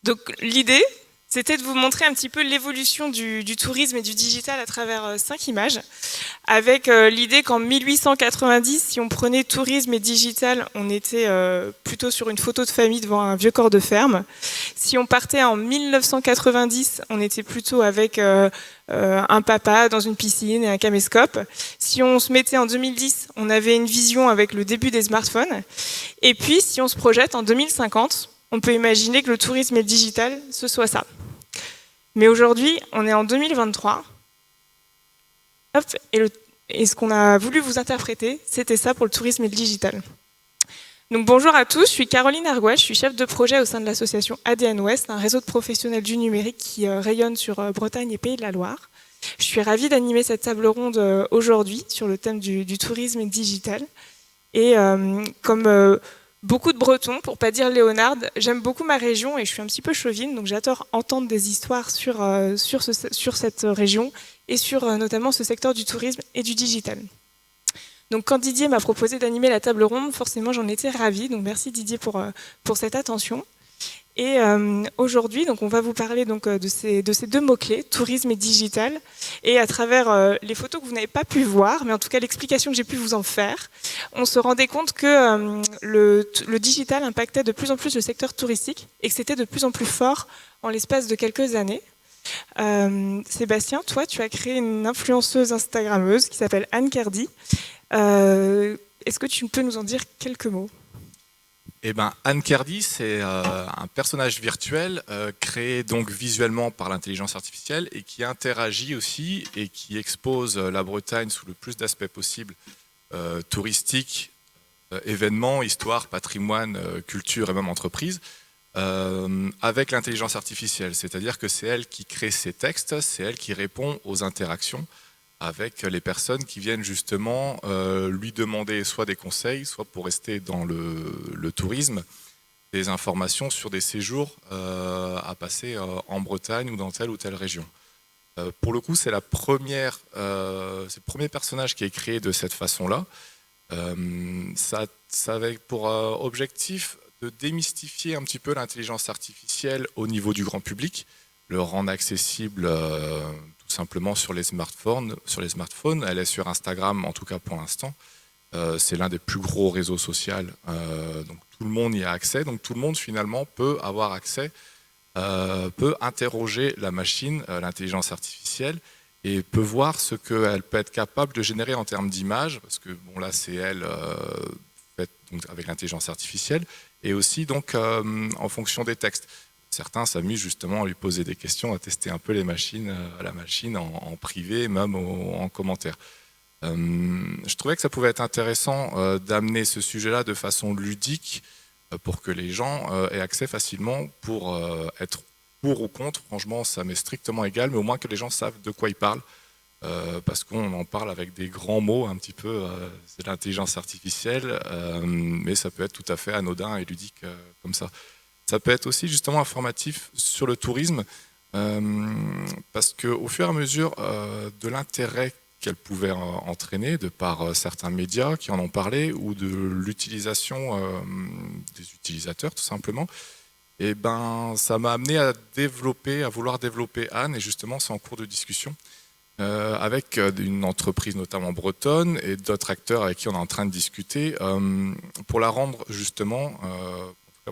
Donc l'idée, c'était de vous montrer un petit peu l'évolution du tourisme et du digital à travers 5 images, avec l'idée qu'en 1890, si on prenait tourisme et digital, on était plutôt sur une photo de famille devant un vieux corps de ferme. Si on partait en 1990, on était plutôt avec un papa dans une piscine et un caméscope. Si on se mettait en 2010, on avait une vision avec le début des smartphones. Et puis, si on se projette en 2050, on peut imaginer que le tourisme et le digital, ce soit ça. Mais aujourd'hui, on est en 2023. Hop, et ce qu'on a voulu vous interpréter, c'était ça pour le tourisme et le digital. Donc bonjour à tous, je suis Caroline Argouet, je suis chef de projet au sein de l'association ADN Ouest, un réseau de professionnels du numérique qui rayonne sur Bretagne et Pays de la Loire. Je suis ravie d'animer cette table ronde aujourd'hui sur le thème du tourisme et le digital. Et comme beaucoup de Bretons, pour pas dire Léonard, j'aime beaucoup ma région et je suis un petit peu chauvine, donc j'adore entendre des histoires sur cette région et sur notamment ce secteur du tourisme et du digital. Donc quand Didier m'a proposé d'animer la table ronde, forcément j'en étais ravie, donc merci Didier pour cette attention. Et aujourd'hui, donc on va vous parler donc de ces deux mots-clés, tourisme et digital, et à travers les photos que vous n'avez pas pu voir, mais en tout cas l'explication que j'ai pu vous en faire, on se rendait compte que le digital impactait de plus en plus le secteur touristique et que c'était de plus en plus fort en l'espace de quelques années. Sébastien, toi, tu as créé une influenceuse instagrammeuse qui s'appelle Anne Kerdy. Est-ce que tu peux nous en dire quelques mots ? Eh ben, Anne Kerdy, c'est un personnage virtuel créé donc visuellement par l'intelligence artificielle et qui interagit aussi et qui expose la Bretagne sous le plus d'aspects possibles, touristiques, événements, histoire, patrimoine, culture et même entreprise, avec l'intelligence artificielle. C'est-à-dire que c'est elle qui crée ses textes, c'est elle qui répond aux interactions avec les personnes qui viennent justement lui demander soit des conseils, soit pour rester dans le tourisme, des informations sur des séjours à passer en Bretagne ou dans telle ou telle région. Pour le coup, c'est le premier personnage qui est créé de cette façon-là. Ça avait pour objectif de démystifier un petit peu l'intelligence artificielle au niveau du grand public, le rendre accessible tout simplement sur les smartphones. Elle est sur Instagram, en tout cas pour l'instant. C'est l'un des plus gros réseaux sociaux. Donc tout le monde y a accès. Donc tout le monde finalement peut avoir accès, peut interroger la machine, l'intelligence artificielle, et peut voir ce qu'elle peut être capable de générer en termes d'images. Parce que bon là c'est elle faite donc, avec l'intelligence artificielle, et aussi donc en fonction des textes. Certains s'amusent justement à lui poser des questions, à tester un peu la machine en privé, même en commentaire. Je trouvais que ça pouvait être intéressant d'amener ce sujet-là de façon ludique pour que les gens aient accès facilement pour être pour ou contre. Franchement, ça m'est strictement égal, mais au moins que les gens savent de quoi ils parlent. Parce qu'on en parle avec des grands mots un petit peu, c'est l'intelligence artificielle, mais ça peut être tout à fait anodin et ludique comme ça. Ça peut être aussi justement informatif sur le tourisme, parce qu'au fur et à mesure de l'intérêt qu'elle pouvait entraîner, de par certains médias qui en ont parlé, ou de l'utilisation des utilisateurs tout simplement, et ben, ça m'a amené à vouloir développer Anne, et justement c'est en cours de discussion, avec une entreprise notamment bretonne et d'autres acteurs avec qui on est en train de discuter, pour la rendre justement,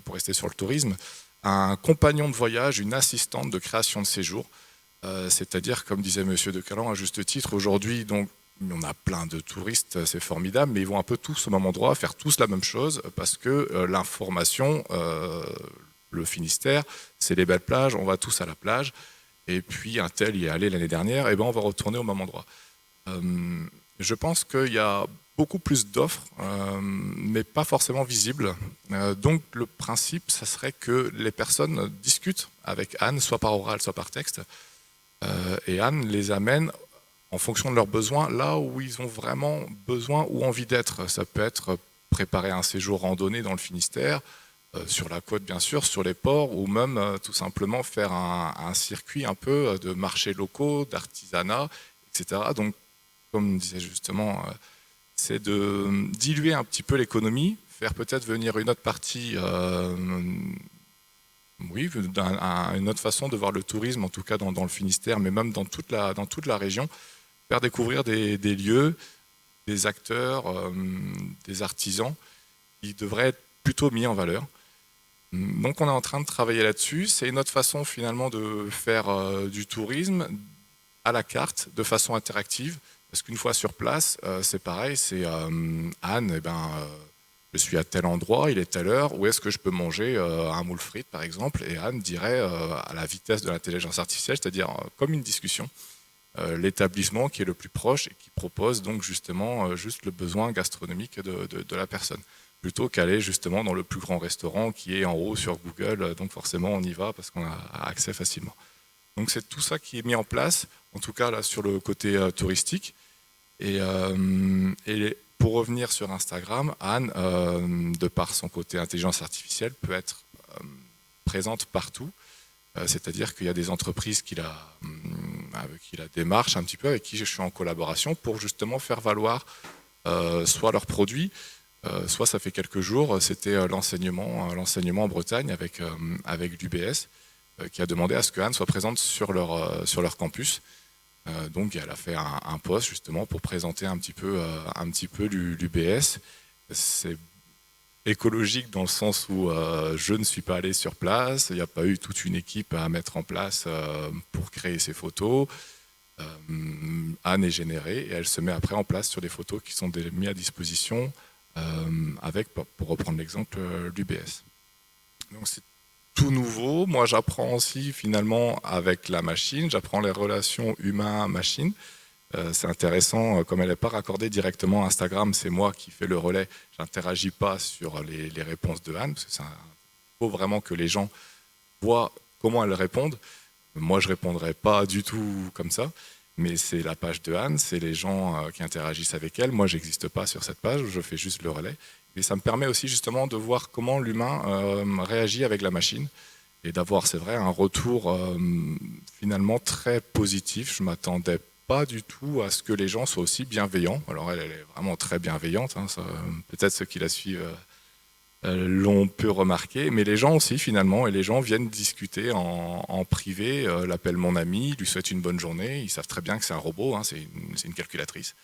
pour rester sur le tourisme, un compagnon de voyage, une assistante de création de séjour. C'est-à-dire, comme disait Monsieur de Calan à juste titre, aujourd'hui, donc, on a plein de touristes, c'est formidable, mais ils vont un peu tous au même endroit, faire tous la même chose, parce que l'information, le Finistère, c'est les belles plages, on va tous à la plage, et puis un tel y est allé l'année dernière, et ben on va retourner au même endroit. Je pense qu'il y a beaucoup plus d'offres, mais pas forcément visibles. Donc le principe, ça serait que les personnes discutent avec Anne, soit par oral, soit par texte, et Anne les amène en fonction de leurs besoins, là où ils ont vraiment besoin ou envie d'être. Ça peut être préparer un séjour randonnée dans le Finistère, sur la côte bien sûr, sur les ports, ou même tout simplement faire un circuit un peu de marchés locaux, d'artisanat, etc. Donc, comme disait justement, c'est de diluer un petit peu l'économie, faire peut-être venir une autre partie oui, une autre façon de voir le tourisme, en tout cas dans le Finistère, mais même dans toute la région, faire découvrir des lieux, des acteurs, des artisans qui devraient être plutôt mis en valeur. Donc on est en train de travailler là-dessus. C'est une autre façon finalement de faire du tourisme à la carte, de façon interactive. Parce qu'une fois sur place, c'est pareil, c'est Anne, je suis à tel endroit, il est telle heure, où est-ce que je peux manger un moule frite par exemple, et Anne dirait à la vitesse de l'intelligence artificielle, c'est-à-dire comme une discussion, l'établissement qui est le plus proche et qui propose donc justement juste le besoin gastronomique de la personne, plutôt qu'aller justement dans le plus grand restaurant qui est en haut sur Google, donc forcément on y va parce qu'on a accès facilement. Donc c'est tout ça qui est mis en place, en tout cas là sur le côté touristique. Et pour revenir sur Instagram, Anne, de par son côté intelligence artificielle, peut être présente partout. C'est-à-dire qu'il y a des entreprises qui la démarchent un petit peu, avec qui je suis en collaboration pour justement faire valoir soit leurs produits, soit ça fait quelques jours, c'était l'enseignement en Bretagne avec l'UBS qui a demandé à ce que Anne soit présente sur leur campus. Donc elle a fait un post justement pour présenter un petit peu l'UBS. C'est écologique dans le sens où je ne suis pas allé sur place, il n'y a pas eu toute une équipe à mettre en place pour créer ces photos. Anne est générée et elle se met après en place sur des photos qui sont mises à disposition avec, pour reprendre l'exemple, l'UBS. Donc c'est tout nouveau. Moi, j'apprends aussi finalement avec la machine, j'apprends les relations humain-machine. C'est intéressant, comme elle n'est pas raccordée directement à Instagram, c'est moi qui fais le relais. Je n'interagis pas sur les réponses de Anne, parce que faut vraiment que les gens voient comment elles répondent. Moi, je ne répondrai pas du tout comme ça, mais c'est la page de Anne, c'est les gens qui interagissent avec elle. Moi, je n'existe pas sur cette page, je fais juste le relais. Et ça me permet aussi justement de voir comment l'humain réagit avec la machine et d'avoir, c'est vrai, un retour finalement très positif. Je ne m'attendais pas du tout à ce que les gens soient aussi bienveillants. Alors elle est vraiment très bienveillante, hein, peut-être ceux qui la suivent l'ont pu remarquer, mais les gens aussi finalement, et les gens viennent discuter en privé, l'appellent mon ami, lui souhaitent une bonne journée, ils savent très bien que c'est un robot, hein, c'est une calculatrice.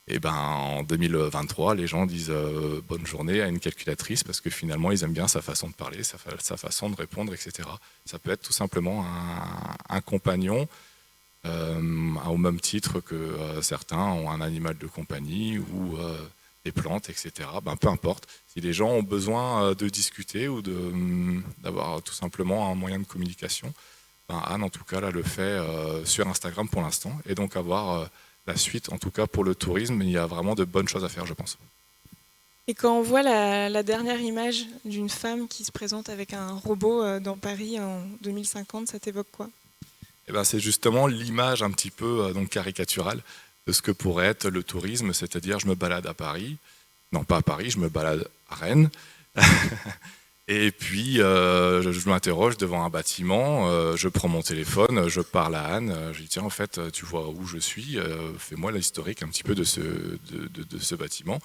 Et en 2023, les gens disent bonne journée à une calculatrice parce que finalement, ils aiment bien sa façon de parler, sa façon de répondre, etc. Ça peut être tout simplement un compagnon, au même titre que certains ont un animal de compagnie ou des plantes, etc. Peu importe. Si les gens ont besoin de discuter ou d'avoir tout simplement un moyen de communication, Anne, en tout cas, là, le fait sur Instagram pour l'instant. Et donc avoir la suite, en tout cas pour le tourisme, il y a vraiment de bonnes choses à faire, je pense. Et quand on voit la dernière image d'une femme qui se présente avec un robot dans Paris en 2050, ça t'évoque quoi ? C'est justement l'image un petit peu donc caricaturale de ce que pourrait être le tourisme, c'est-à-dire je me balade à Paris, non pas à Paris, je me balade à Rennes, et puis je m'interroge devant un bâtiment, je prends mon téléphone, je parle à Anne, je lui dis tiens en fait tu vois où je suis, fais-moi l'historique un petit peu de ce bâtiment.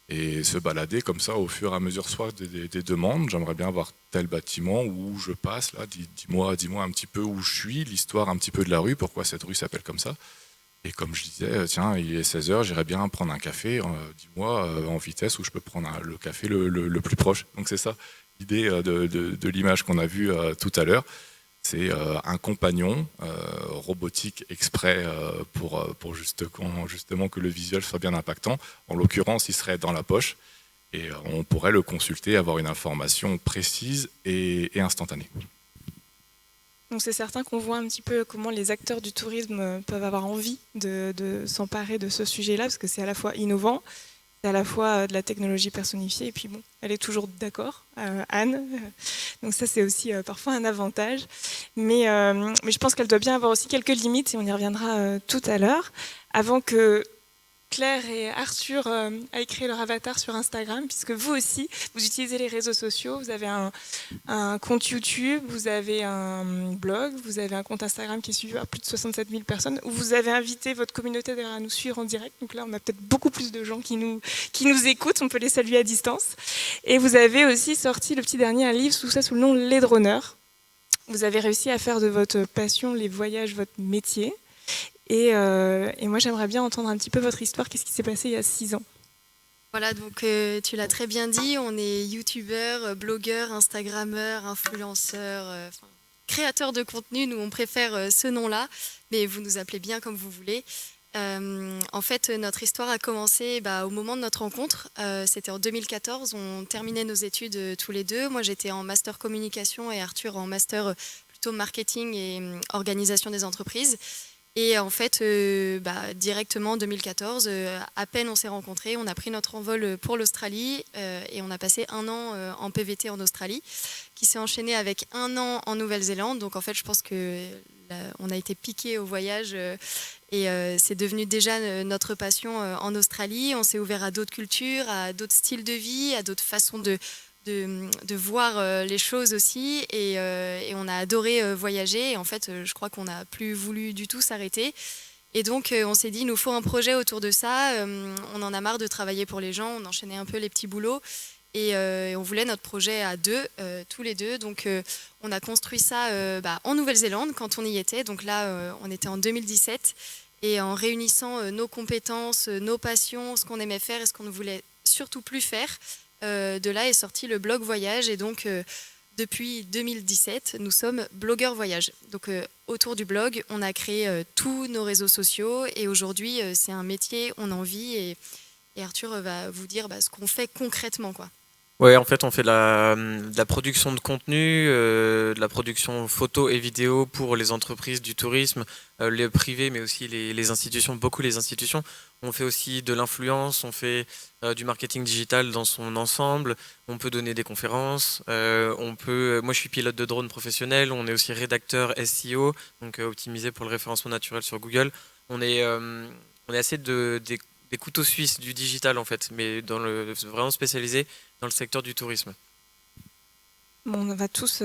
Et se balader comme ça au fur et à mesure soit des demandes, j'aimerais bien voir tel bâtiment où je passe, là, dis-moi un petit peu où je suis, l'histoire un petit peu de la rue, pourquoi cette rue s'appelle comme ça. Et comme je disais, tiens, il est 16h, j'irais bien prendre un café, dis-moi en vitesse où je peux prendre le café le plus proche. Donc c'est ça l'idée de l'image qu'on a vue tout à l'heure. C'est un compagnon robotique exprès pour justement que le visuel soit bien impactant. En l'occurrence, il serait dans la poche et on pourrait le consulter, avoir une information précise et instantanée. Donc c'est certain qu'on voit un petit peu comment les acteurs du tourisme peuvent avoir envie de s'emparer de ce sujet-là, parce que c'est à la fois innovant, c'est à la fois de la technologie personnifiée, et puis bon, elle est toujours d'accord, Anne. Donc ça, c'est aussi parfois un avantage. Mais je pense qu'elle doit bien avoir aussi quelques limites, et on y reviendra tout à l'heure, avant que Claire et Arthur aient créé leur avatar sur Instagram, puisque vous aussi, vous utilisez les réseaux sociaux, vous avez un compte YouTube, vous avez un blog, vous avez un compte Instagram qui est suivi par plus de 67 000 personnes, où vous avez invité votre communauté d'ailleurs à nous suivre en direct. Donc là, on a peut-être beaucoup plus de gens qui nous écoutent, on peut les saluer à distance. Et vous avez aussi sorti le petit dernier un livre sous le nom Les Droneurs. Vous avez réussi à faire de votre passion, les voyages, votre métier. Et moi, j'aimerais bien entendre un petit peu votre histoire. Qu'est-ce qui s'est passé il y a 6 ans? Voilà, donc tu l'as très bien dit, on est youtubeur, blogueur, instagrammeur, influenceur, créateur de contenu. Nous, on préfère ce nom-là, mais vous nous appelez bien comme vous voulez. En fait, notre histoire a commencé au moment de notre rencontre. C'était en 2014, on terminait nos études tous les deux. Moi, j'étais en master communication et Arthur en master plutôt marketing et organisation des entreprises. Et en fait, directement en 2014, à peine on s'est rencontrés, on a pris notre envol pour l'Australie et on a passé 1 an en PVT en Australie, qui s'est enchaîné avec 1 an en Nouvelle-Zélande. Donc en fait, je pense qu'on a été piqués au voyage et c'est devenu déjà notre passion en Australie. On s'est ouvert à d'autres cultures, à d'autres styles de vie, à d'autres façons de voir les choses aussi et on a adoré voyager et en fait je crois qu'on n'a plus voulu du tout s'arrêter et donc on s'est dit il nous faut un projet autour de ça, on en a marre de travailler pour les gens, on enchaînait un peu les petits boulots et on voulait notre projet à deux, tous les deux, donc on a construit ça en Nouvelle-Zélande quand on y était, donc là on était en 2017 et en réunissant nos compétences, nos passions, ce qu'on aimait faire et ce qu'on ne voulait surtout plus faire. De là est sorti le blog Voyage et donc depuis 2017, nous sommes blogueurs voyage. Donc autour du blog, on a créé tous nos réseaux sociaux et aujourd'hui c'est un métier, on en vit et Arthur va vous dire ce qu'on fait concrètement, quoi. Ouais, en fait, on fait de la production de contenu, de la production photo et vidéo pour les entreprises du tourisme, les privés, mais aussi les institutions, beaucoup les institutions. On fait aussi de l'influence, on fait du marketing digital dans son ensemble. On peut donner des conférences. Moi, je suis pilote de drone professionnel. On est aussi rédacteur SEO, donc optimisé pour le référencement naturel sur Google. On est assez des couteaux suisses du digital en fait, mais vraiment spécialisé dans le secteur du tourisme. Bon, on va tous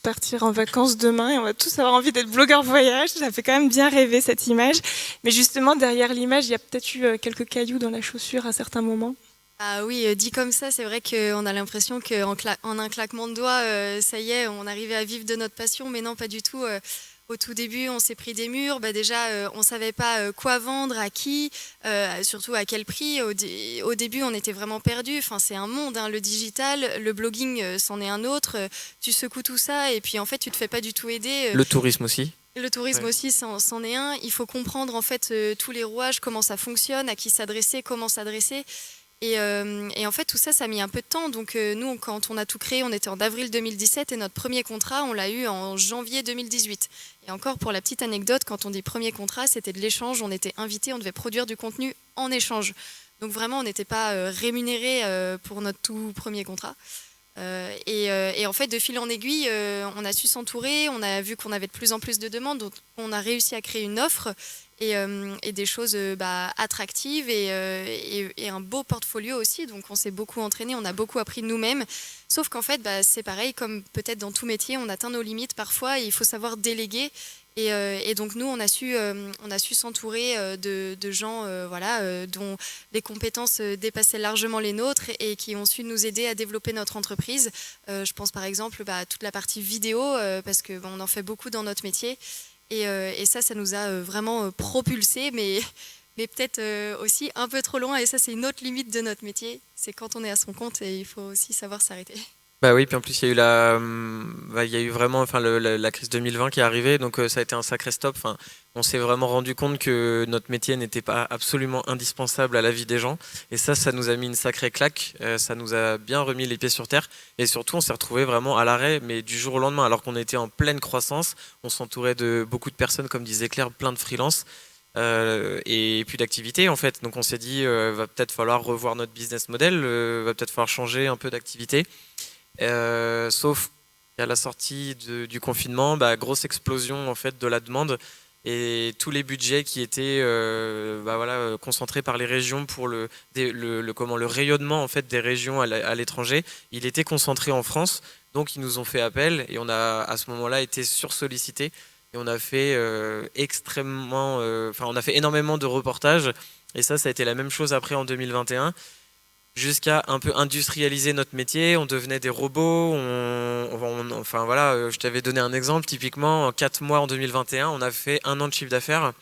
partir en vacances demain et on va tous avoir envie d'être blogueur voyage. Ça fait quand même bien rêver cette image. Mais justement, derrière l'image, il y a peut-être eu quelques cailloux dans la chaussure à certains moments. Ah oui, dit comme ça, c'est vrai qu'on a l'impression qu'en un claquement de doigts, ça y est, on arrivait à vivre de notre passion, mais non, pas du tout. Au tout début, on s'est pris des murs. Déjà, on ne savait pas quoi vendre, à qui, surtout à quel prix. Au début, on était vraiment perdus. Enfin, c'est un monde, hein, le digital. Le blogging, c'en est un autre. Tu secoues tout ça et puis, en fait, tu ne te fais pas du tout aider. Le tourisme aussi. Le tourisme aussi, c'en est un. Il faut comprendre, en fait, tous les rouages, comment ça fonctionne, à qui s'adresser, comment s'adresser. Et en fait, tout ça, ça a mis un peu de temps. Donc, nous, quand on a tout créé, on était en avril 2017 et notre premier contrat, on l'a eu en janvier 2018. Et encore, pour la petite anecdote, quand on dit premier contrat, c'était de l'échange. On était invités, on devait produire du contenu en échange. Donc, vraiment, on n'était pas rémunérés pour notre tout premier contrat. Et en fait, de fil en aiguille, on a su s'entourer. On a vu qu'on avait de plus en plus de demandes. Donc, on a réussi à créer une offre et des choses attractives et un beau portfolio aussi. Donc on s'est beaucoup entraîné, on a beaucoup appris de nous-mêmes. Sauf qu'en fait, c'est pareil, comme peut-être dans tout métier, on atteint nos limites parfois et il faut savoir déléguer. Et donc nous, on a su s'entourer de gens dont les compétences dépassaient largement les nôtres et qui ont su nous aider à développer notre entreprise. Je pense par exemple à toute la partie vidéo, parce qu'on en fait beaucoup dans notre métier. Et ça nous a vraiment propulsés, mais peut-être aussi un peu trop loin. Et ça, c'est une autre limite de notre métier. C'est quand on est à son compte et il faut aussi savoir s'arrêter. Bah oui, puis en plus il y a eu vraiment la crise 2020 qui est arrivée, donc ça a été un sacré stop. Enfin, on s'est vraiment rendu compte que notre métier n'était pas absolument indispensable à la vie des gens, et ça nous a mis une sacrée claque. Ça nous a bien remis les pieds sur terre, et surtout on s'est retrouvé vraiment à l'arrêt, mais du jour au lendemain, alors qu'on était en pleine croissance. On s'entourait de beaucoup de personnes, comme disait Claire, plein de freelance. Et puis d'activité en fait. Donc on s'est dit va peut-être falloir revoir notre business model, va peut-être falloir changer un peu d'activité. Sauf qu'à la sortie du confinement, grosse explosion en fait de la demande et tous les budgets qui étaient concentrés par les régions pour le rayonnement en fait des régions à l'étranger, il était concentré en France. Donc ils nous ont fait appel et on a à ce moment-là été sursollicité et on a fait on a fait énormément de reportages et ça a été la même chose après en 2021. jusqu'à un peu industrialiser notre métier. On devenait des robots. Enfin voilà, je t'avais donné un exemple. Typiquement, en 4 mois en 2021, on a fait 1 an de chiffre d'affaires.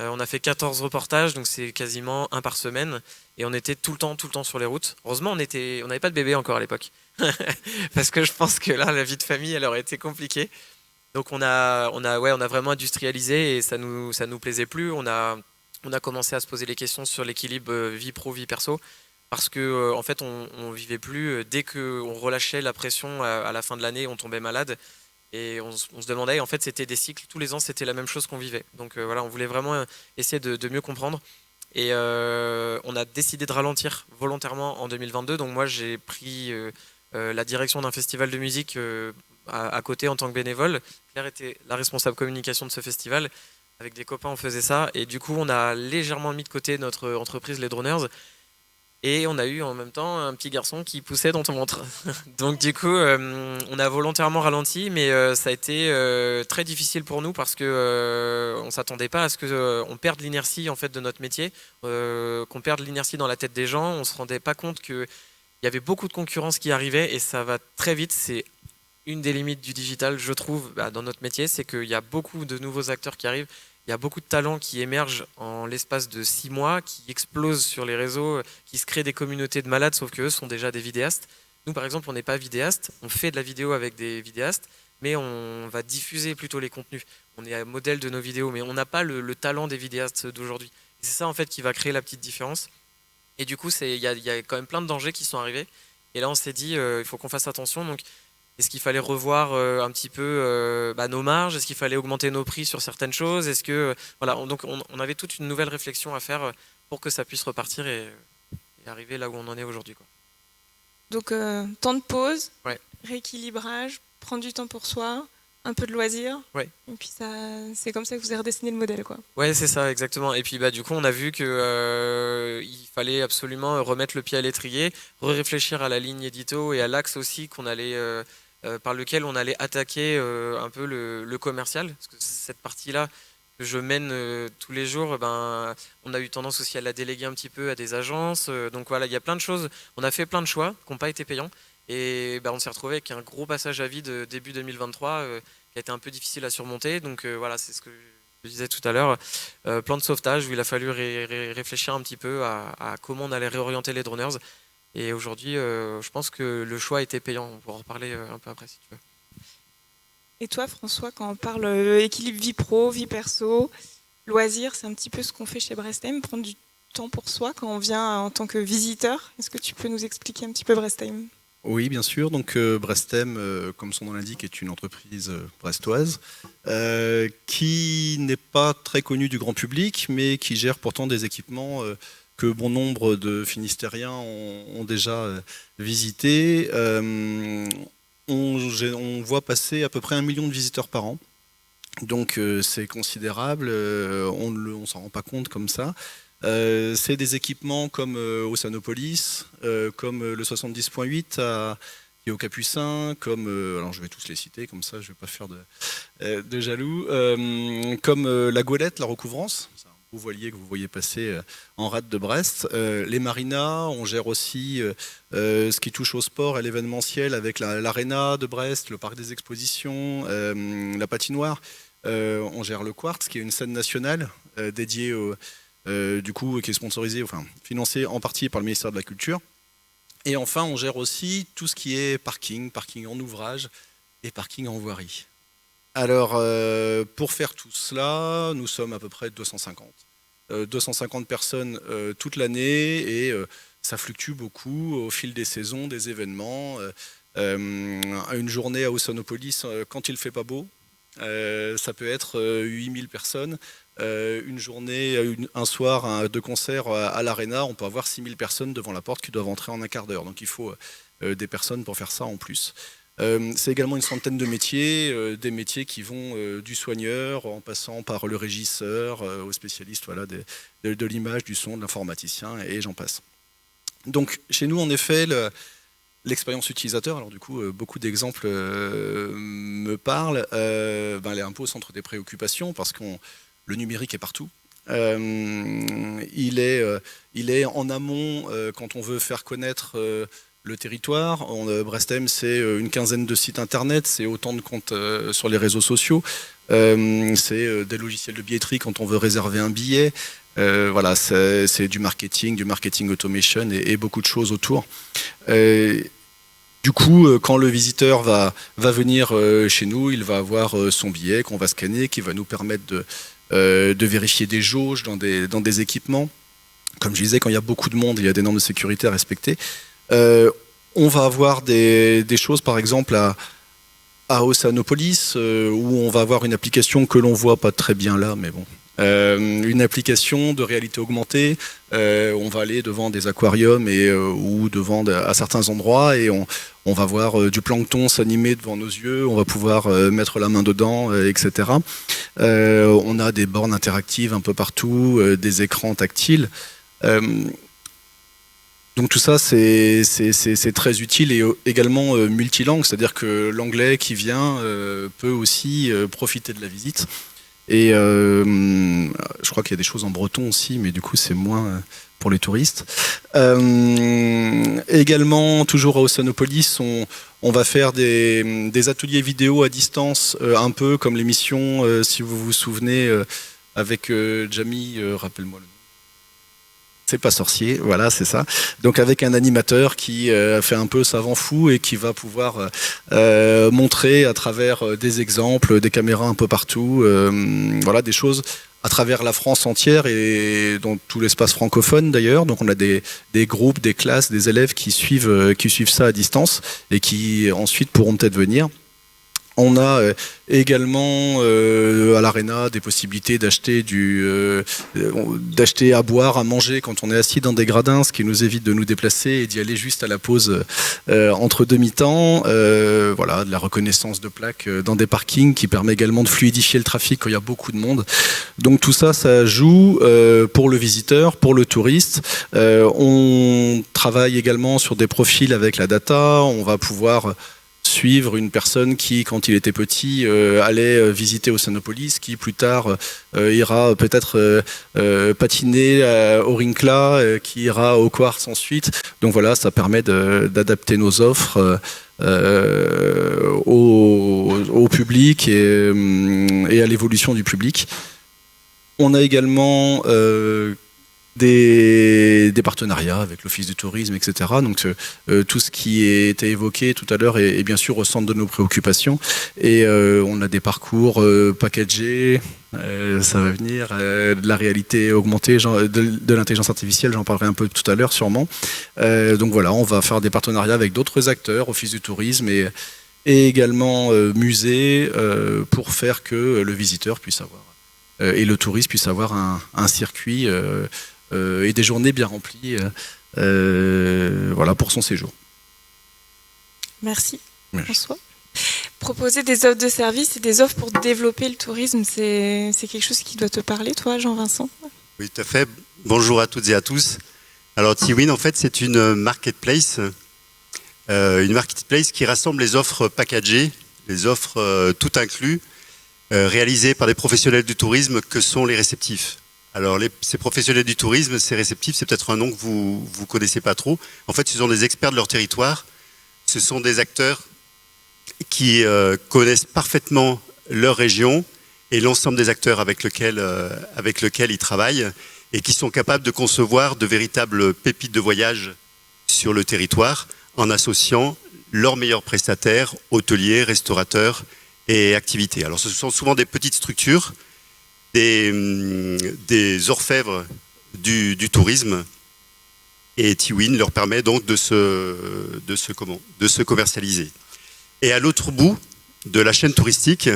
On a fait 14 reportages, donc c'est quasiment 1 par semaine. Et on était tout le temps sur les routes. Heureusement, on n'avait pas de bébé encore à l'époque. Parce que je pense que là, la vie de famille, elle aurait été compliquée. Donc on a vraiment industrialisé et ça nous plaisait plus. On a commencé à se poser les questions sur l'équilibre vie pro, vie perso. Parce que en fait, on vivait plus. Dès qu'on relâchait la pression à la fin de l'année, on tombait malade. Et on se demandait, et en fait, c'était des cycles. Tous les ans, c'était la même chose qu'on vivait. Donc voilà, on voulait vraiment essayer de mieux comprendre. Et on a décidé de ralentir volontairement en 2022. Donc moi, j'ai pris la direction d'un festival de musique à côté en tant que bénévole. Claire était la responsable communication de ce festival. Avec des copains, on faisait ça. Et du coup, on a légèrement mis de côté notre entreprise, les Droners. Et on a eu en même temps un petit garçon qui poussait dans ton ventre. Donc du coup, on a volontairement ralenti, mais ça a été très difficile pour nous parce que on s'attendait pas à ce que on perde l'inertie en fait de notre métier, qu'on perde l'inertie dans la tête des gens. On se rendait pas compte qu'il y avait beaucoup de concurrence qui arrivait et ça va très vite. C'est une des limites du digital, je trouve, dans notre métier, c'est qu'il y a beaucoup de nouveaux acteurs qui arrivent. Il y a beaucoup de talents qui émergent en l'espace de 6 mois, qui explosent sur les réseaux, qui se créent des communautés de malades, sauf qu'eux sont déjà des vidéastes. Nous, par exemple, on n'est pas vidéastes, on fait de la vidéo avec des vidéastes, mais on va diffuser plutôt les contenus. On est un modèle de nos vidéos, mais on n'a pas le talent des vidéastes d'aujourd'hui. C'est ça, en fait, qui va créer la petite différence. Et du coup, il y a quand même plein de dangers qui sont arrivés. Et là, on s'est dit, il faut qu'on fasse attention. Donc, est-ce qu'il fallait revoir un petit peu nos marges? Est-ce qu'il fallait augmenter nos prix sur certaines choses? Est-ce que voilà, donc on avait toute une nouvelle réflexion à faire pour que ça puisse repartir et arriver là où on en est aujourd'hui, quoi. Donc temps de pause, Ouais. rééquilibrage, prendre du temps pour soi, un peu de loisir. Ouais. Et puis ça, c'est comme ça que vous avez redessiné le modèle, quoi. Ouais, c'est ça, exactement. Et puis du coup, on a vu que il fallait absolument remettre le pied à l'étrier, réfléchir à la ligne édito et à l'axe aussi qu'on allait par lequel on allait attaquer un peu le commercial, parce que cette partie-là que je mène tous les jours, on a eu tendance aussi à la déléguer un petit peu à des agences. Donc voilà, il y a plein de choses. On a fait plein de choix qui n'ont pas été payants. Et on s'est retrouvé avec un gros passage à vide début 2023 qui a été un peu difficile à surmonter. Donc voilà, c'est ce que je disais tout à l'heure. Plan de sauvetage où il a fallu réfléchir un petit peu à comment on allait réorienter les Droners. Et aujourd'hui, je pense que le choix était payant. On pourra en reparler un peu après si tu veux. Et toi, François, quand on parle équilibre vie pro, vie perso, loisirs, c'est un petit peu ce qu'on fait chez Brestheim, prendre du temps pour soi quand on vient en tant que visiteur. Est-ce que tu peux nous expliquer un petit peu Brestheim ? Oui, bien sûr. Donc Brestheim, comme son nom l'indique, est une entreprise brestoise qui n'est pas très connue du grand public, mais qui gère pourtant des équipements que bon nombre de Finistériens ont déjà visités. On voit passer à peu près 1 million de visiteurs par an. Donc c'est considérable, on ne s'en rend pas compte comme ça. C'est des équipements comme Ossanopolis, comme le 70.8 qui est au Capucin, comme, alors je vais tous les citer, comme ça je ne vais pas faire de jaloux, comme la Goélette, la recouvrance, c'est un beau voilier que vous voyez passer en rade de Brest. Les marinas, on gère aussi ce qui touche au sport et l'événementiel avec l'aréna de Brest, le parc des expositions, la patinoire. On gère le Quartz, qui est une scène nationale dédiée du coup, qui est sponsorisée, enfin financée en partie par le ministère de la Culture. Et enfin, on gère aussi tout ce qui est parking en ouvrage et parking en voirie. Alors, pour faire tout cela, nous sommes à peu près 250. 250 personnes toute l'année et ça fluctue beaucoup au fil des saisons, des événements. Une journée à Ossanopolis, quand il ne fait pas beau, ça peut être 8000 personnes. Une journée, un soir de concert à l'Arena, on peut avoir 6000 personnes devant la porte qui doivent entrer en un quart d'heure. Donc il faut des personnes pour faire ça en plus. C'est également une centaine de métiers, des métiers qui vont du soigneur en passant par le régisseur, aux spécialistes voilà, de l'image, du son, de l'informaticien et j'en passe. Donc chez nous, en effet, l'expérience utilisateur, alors du coup, beaucoup d'exemples me parlent, elle est un peu au centre des préoccupations parce que le numérique est partout. Il est en amont quand on veut faire connaître le territoire. Brestem, c'est une quinzaine de sites internet, c'est autant de comptes sur les réseaux sociaux, c'est des logiciels de billetterie quand on veut réserver un billet. Voilà, c'est du marketing automation et beaucoup de choses autour. Du coup, quand le visiteur va venir chez nous, il va avoir son billet qu'on va scanner, qui va nous permettre de vérifier des jauges dans des équipements. Comme je disais, quand il y a beaucoup de monde, il y a des normes de sécurité à respecter. On va avoir des choses, par exemple, à Oceanopolis, où on va avoir une application que l'on voit pas très bien là, mais bon. Une application de réalité augmentée. On va aller devant des aquariums ou devant à certains endroits et on va voir du plancton s'animer devant nos yeux. On va pouvoir mettre la main dedans, etc. On a des bornes interactives un peu partout, des écrans tactiles. Donc tout ça, c'est très utile et également multilangue, c'est-à-dire que l'anglais qui vient peut aussi profiter de la visite. Et je crois qu'il y a des choses en breton aussi, mais du coup c'est moins pour les touristes. Également, toujours à Oceanopolis, on va faire des ateliers vidéo à distance, un peu comme l'émission, si vous vous souvenez, avec Jamie, rappelle-moi le nom. C'est pas sorcier, voilà, c'est ça. Donc avec un animateur qui fait un peu savant fou et qui va pouvoir montrer à travers des exemples, des caméras un peu partout, voilà, des choses à travers la France entière et dans tout l'espace francophone d'ailleurs. Donc on a des groupes, des classes, des élèves qui suivent ça à distance et qui ensuite pourront peut-être venir. On a également à l'Arena des possibilités d'acheter à boire, à manger quand on est assis dans des gradins, ce qui nous évite de nous déplacer et d'y aller juste à la pause entre deux mi-temps. Voilà, de la reconnaissance de plaques dans des parkings qui permet également de fluidifier le trafic quand il y a beaucoup de monde. Donc tout ça, ça joue pour le visiteur, pour le touriste. On travaille également sur des profils avec la data. On va pouvoir suivre une personne qui, quand il était petit, allait visiter Oceanopolis, qui plus tard ira peut-être patiner au Rincla, qui ira au Quartz ensuite. Donc voilà, ça permet d'adapter nos offres au public et à l'évolution du public. On a également des partenariats avec l'Office du tourisme, etc. Donc tout ce qui était évoqué tout à l'heure est bien sûr au centre de nos préoccupations. Et on a des parcours packagés, ça va venir, de la réalité augmentée, de l'intelligence artificielle, j'en parlerai un peu tout à l'heure sûrement. Donc voilà, on va faire des partenariats avec d'autres acteurs, Office du tourisme et également musées, pour faire que le visiteur puisse avoir et le touriste puisse avoir un circuit et des journées bien remplies voilà, pour son séjour. Merci, François. Proposer des offres de services et des offres pour développer le tourisme, c'est quelque chose qui doit te parler, toi, Jean-Vincent? Oui, tout à fait. Bonjour à toutes et à tous. Alors, Tiwin, en fait, c'est une marketplace qui rassemble les offres packagées, les offres tout inclus, réalisées par des professionnels du tourisme que sont les réceptifs. Alors, ces professionnels du tourisme, ces réceptifs, c'est peut-être un nom que vous ne connaissez pas trop. En fait, ce sont des experts de leur territoire. Ce sont des acteurs qui connaissent parfaitement leur région et l'ensemble des acteurs avec lesquels ils travaillent et qui sont capables de concevoir de véritables pépites de voyage sur le territoire en associant leurs meilleurs prestataires, hôteliers, restaurateurs et activités. Alors, ce sont souvent des petites structures, des orfèvres du tourisme, et Tiwin leur permet donc de se commercialiser. Et à l'autre bout de la chaîne touristique,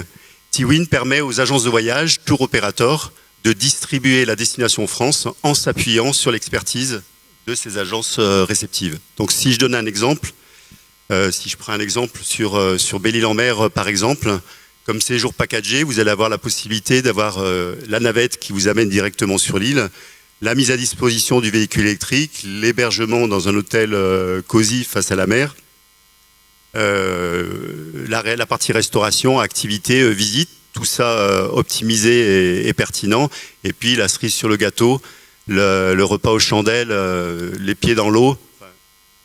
Tiwin permet aux agences de voyage, tour operators, de distribuer la destination France en s'appuyant sur l'expertise de ces agences réceptives. Donc si je donne un exemple, si je prends un exemple sur Belle-Île-en-Mer par exemple, comme séjour packagé, vous allez avoir la possibilité d'avoir la navette qui vous amène directement sur l'île, la mise à disposition du véhicule électrique, l'hébergement dans un hôtel cosy face à la mer, la partie restauration, activité, visite, tout ça optimisé et pertinent. Et puis la cerise sur le gâteau, le repas aux chandelles, les pieds dans l'eau,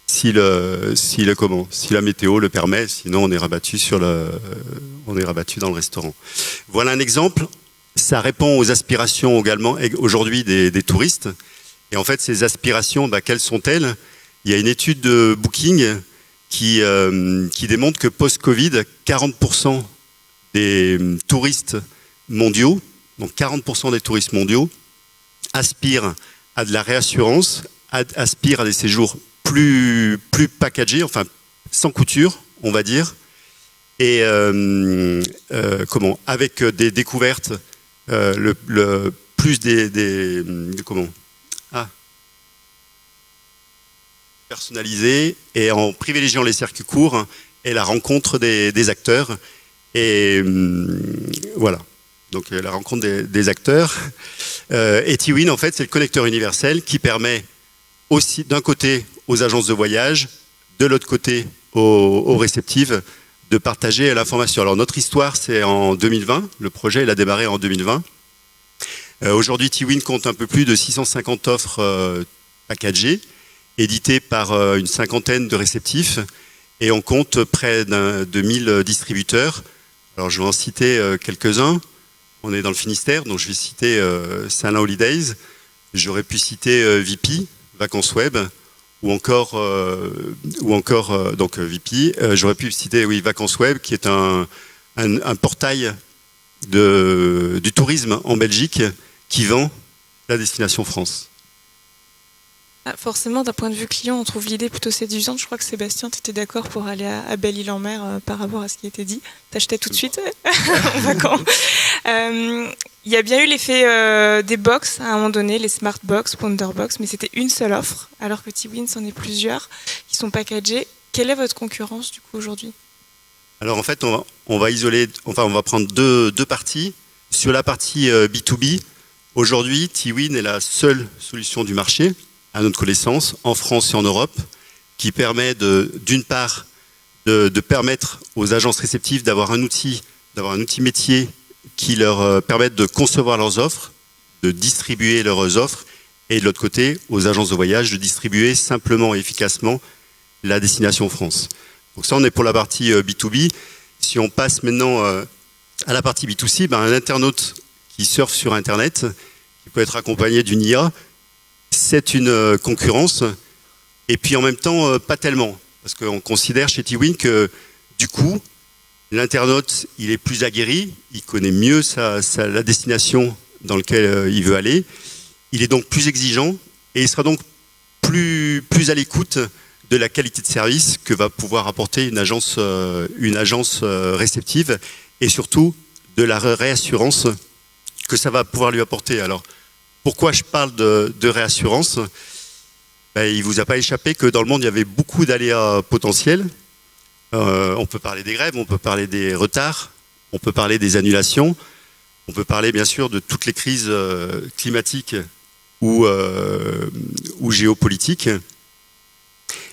si la météo le permet, sinon on est rabattu dans le restaurant. Voilà un exemple. Ça répond aux aspirations également aujourd'hui des touristes. Et en fait, ces aspirations, quelles sont-elles? Il y a une étude de Booking qui démontre que post-Covid, 40% des touristes mondiaux, donc 40% des touristes mondiaux, aspirent à de la réassurance, aspirent à des séjours plus packagés, enfin sans couture, on va dire, et avec des découvertes, personnalisées, et en privilégiant les circuits courts et la rencontre des acteurs. Et voilà, donc la rencontre des acteurs. Et Tiwin, en fait, c'est le connecteur universel qui permet aussi, d'un côté, aux agences de voyage, de l'autre côté, aux réceptives, de partager l'information. Alors, notre histoire, c'est en 2020. Le projet, il a démarré en 2020. Aujourd'hui, Tiwin compte un peu plus de 650 offres packagées, éditées par une cinquantaine de réceptifs. Et on compte près de 1000 distributeurs. Alors, je vais en citer quelques-uns. On est dans le Finistère, donc je vais citer Salin Holidays. J'aurais pu citer VP, Vacances Web, ou encore donc VP. J'aurais pu citer Vacances Web, qui est un portail du tourisme en Belgique qui vend la destination France. Forcément, d'un point de vue client, on trouve l'idée plutôt séduisante. Je crois que Sébastien, tu étais d'accord pour aller à Belle-Île-en-Mer par rapport à ce qui était dit. T'achetais tout de suite en vacances. Il y a bien eu l'effet des box à un moment donné, les Smart Box, Wonder Box, mais c'était une seule offre, alors que Tiwin, c'en est plusieurs qui sont packagés. Quelle est votre concurrence du coup aujourd'hui? Alors en fait, on va prendre deux parties. Sur la partie B2B, aujourd'hui, Tiwin est la seule solution du marché, à notre connaissance, en France et en Europe, qui permet d'une part de permettre aux agences réceptives d'avoir un outil métier qui leur permette de concevoir leurs offres, de distribuer leurs offres, et de l'autre côté, aux agences de voyage, de distribuer simplement et efficacement la destination France. Donc ça, on est pour la partie B2B. Si on passe maintenant à la partie B2C, un internaute qui surfe sur Internet, qui peut être accompagné d'une IA, c'est une concurrence, et puis en même temps, pas tellement, parce qu'on considère chez Tiwin que, du coup, l'internaute, il est plus aguerri, il connaît mieux la destination dans laquelle il veut aller, il est donc plus exigeant, et il sera donc plus à l'écoute de la qualité de service que va pouvoir apporter une agence réceptive, et surtout de la réassurance que ça va pouvoir lui apporter. Alors, pourquoi je parle de réassurance? Il ne vous a pas échappé que dans le monde, il y avait beaucoup d'aléas potentiels. On peut parler des grèves, on peut parler des retards, on peut parler des annulations, on peut parler bien sûr de toutes les crises climatiques ou géopolitiques.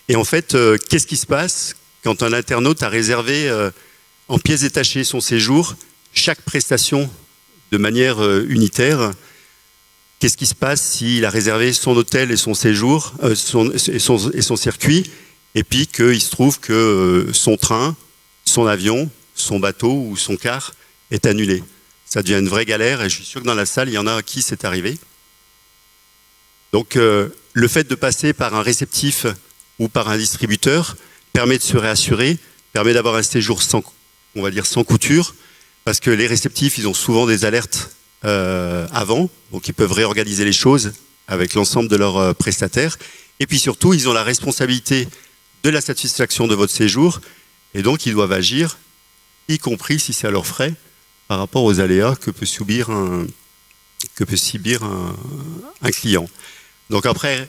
Et en fait, qu'est-ce qui se passe quand un internaute a réservé en pièces détachées son séjour, chaque prestation de manière unitaire? Qu'est-ce qui se passe s'il a réservé son hôtel et son séjour, et son circuit, et puis qu'il se trouve que son train, son avion, son bateau ou son car est annulé? Ça devient une vraie galère, et je suis sûr que dans la salle, il y en a à qui c'est arrivé. Donc le fait de passer par un réceptif ou par un distributeur permet de se réassurer, permet d'avoir un séjour sans couture, parce que les réceptifs, ils ont souvent des alertes avant, donc ils peuvent réorganiser les choses avec l'ensemble de leurs prestataires, et puis surtout ils ont la responsabilité de la satisfaction de votre séjour, et donc ils doivent agir, y compris si c'est à leurs frais, par rapport aux aléas que peut subir un client. Donc après,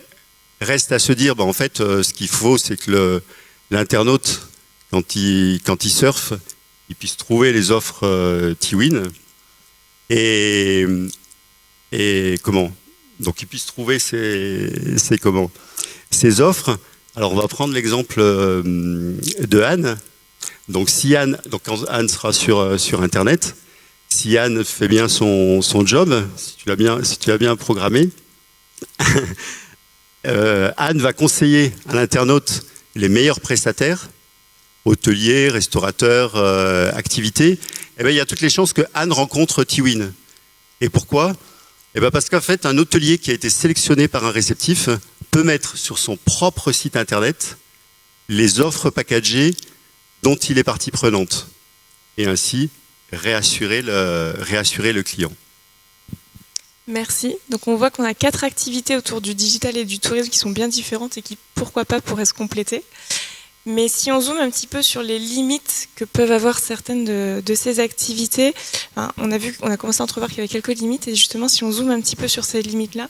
reste à se dire, en fait, ce qu'il faut, c'est que l'internaute, quand il surfe, il puisse trouver les offres Tiwin, et comment? Donc il puisse trouver ses offres. Alors on va prendre l'exemple de Anne. Donc quand Anne sera sur Internet, si Anne fait bien son job, si tu l'as bien programmé, Anne va conseiller à l'internaute les meilleurs prestataires, hôteliers, restaurateurs, activités. Et bien, il y a toutes les chances que Anne rencontre Tiwin. Et pourquoi? Et bien parce qu'en fait, un hôtelier qui a été sélectionné par un réceptif peut mettre sur son propre site internet les offres packagées dont il est partie prenante. Et ainsi, réassurer le client. Merci. Donc on voit qu'on a 4 activités autour du digital et du tourisme qui sont bien différentes et qui, pourquoi pas, pourraient se compléter. Mais si on zoome un petit peu sur les limites que peuvent avoir certaines de ces activités, on a commencé à entrevoir qu'il y avait quelques limites. Et justement, si on zoome un petit peu sur ces limites-là,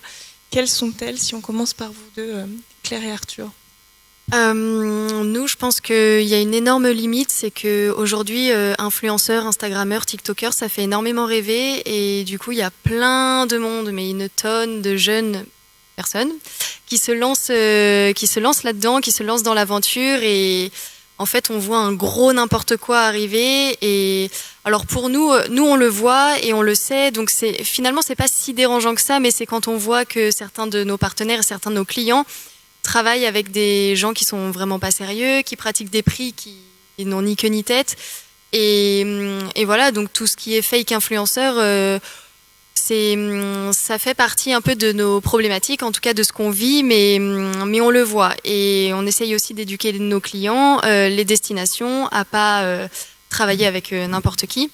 quelles sont-elles? Si on commence par vous deux, Claire et Arthur. Nous, je pense qu'il y a une énorme limite, c'est qu'aujourd'hui, influenceurs, instagrammeurs, tiktokers, ça fait énormément rêver et du coup, il y a plein de monde, mais une tonne de jeunes personnes qui se lancent là-dedans, qui se lancent dans l'aventure et en fait, on voit un gros n'importe quoi arriver et alors pour nous on le voit et on le sait, donc finalement, c'est pas si dérangeant que ça, mais c'est quand on voit que certains de nos partenaires et certains de nos clients travaillent avec des gens qui sont vraiment pas sérieux, qui pratiquent des prix qui n'ont ni queue ni tête. Et voilà, donc tout ce qui est fake influenceur, ça fait partie un peu de nos problématiques, en tout cas de ce qu'on vit, mais on le voit. Et on essaye aussi d'éduquer nos clients, les destinations, à pas travailler avec n'importe qui.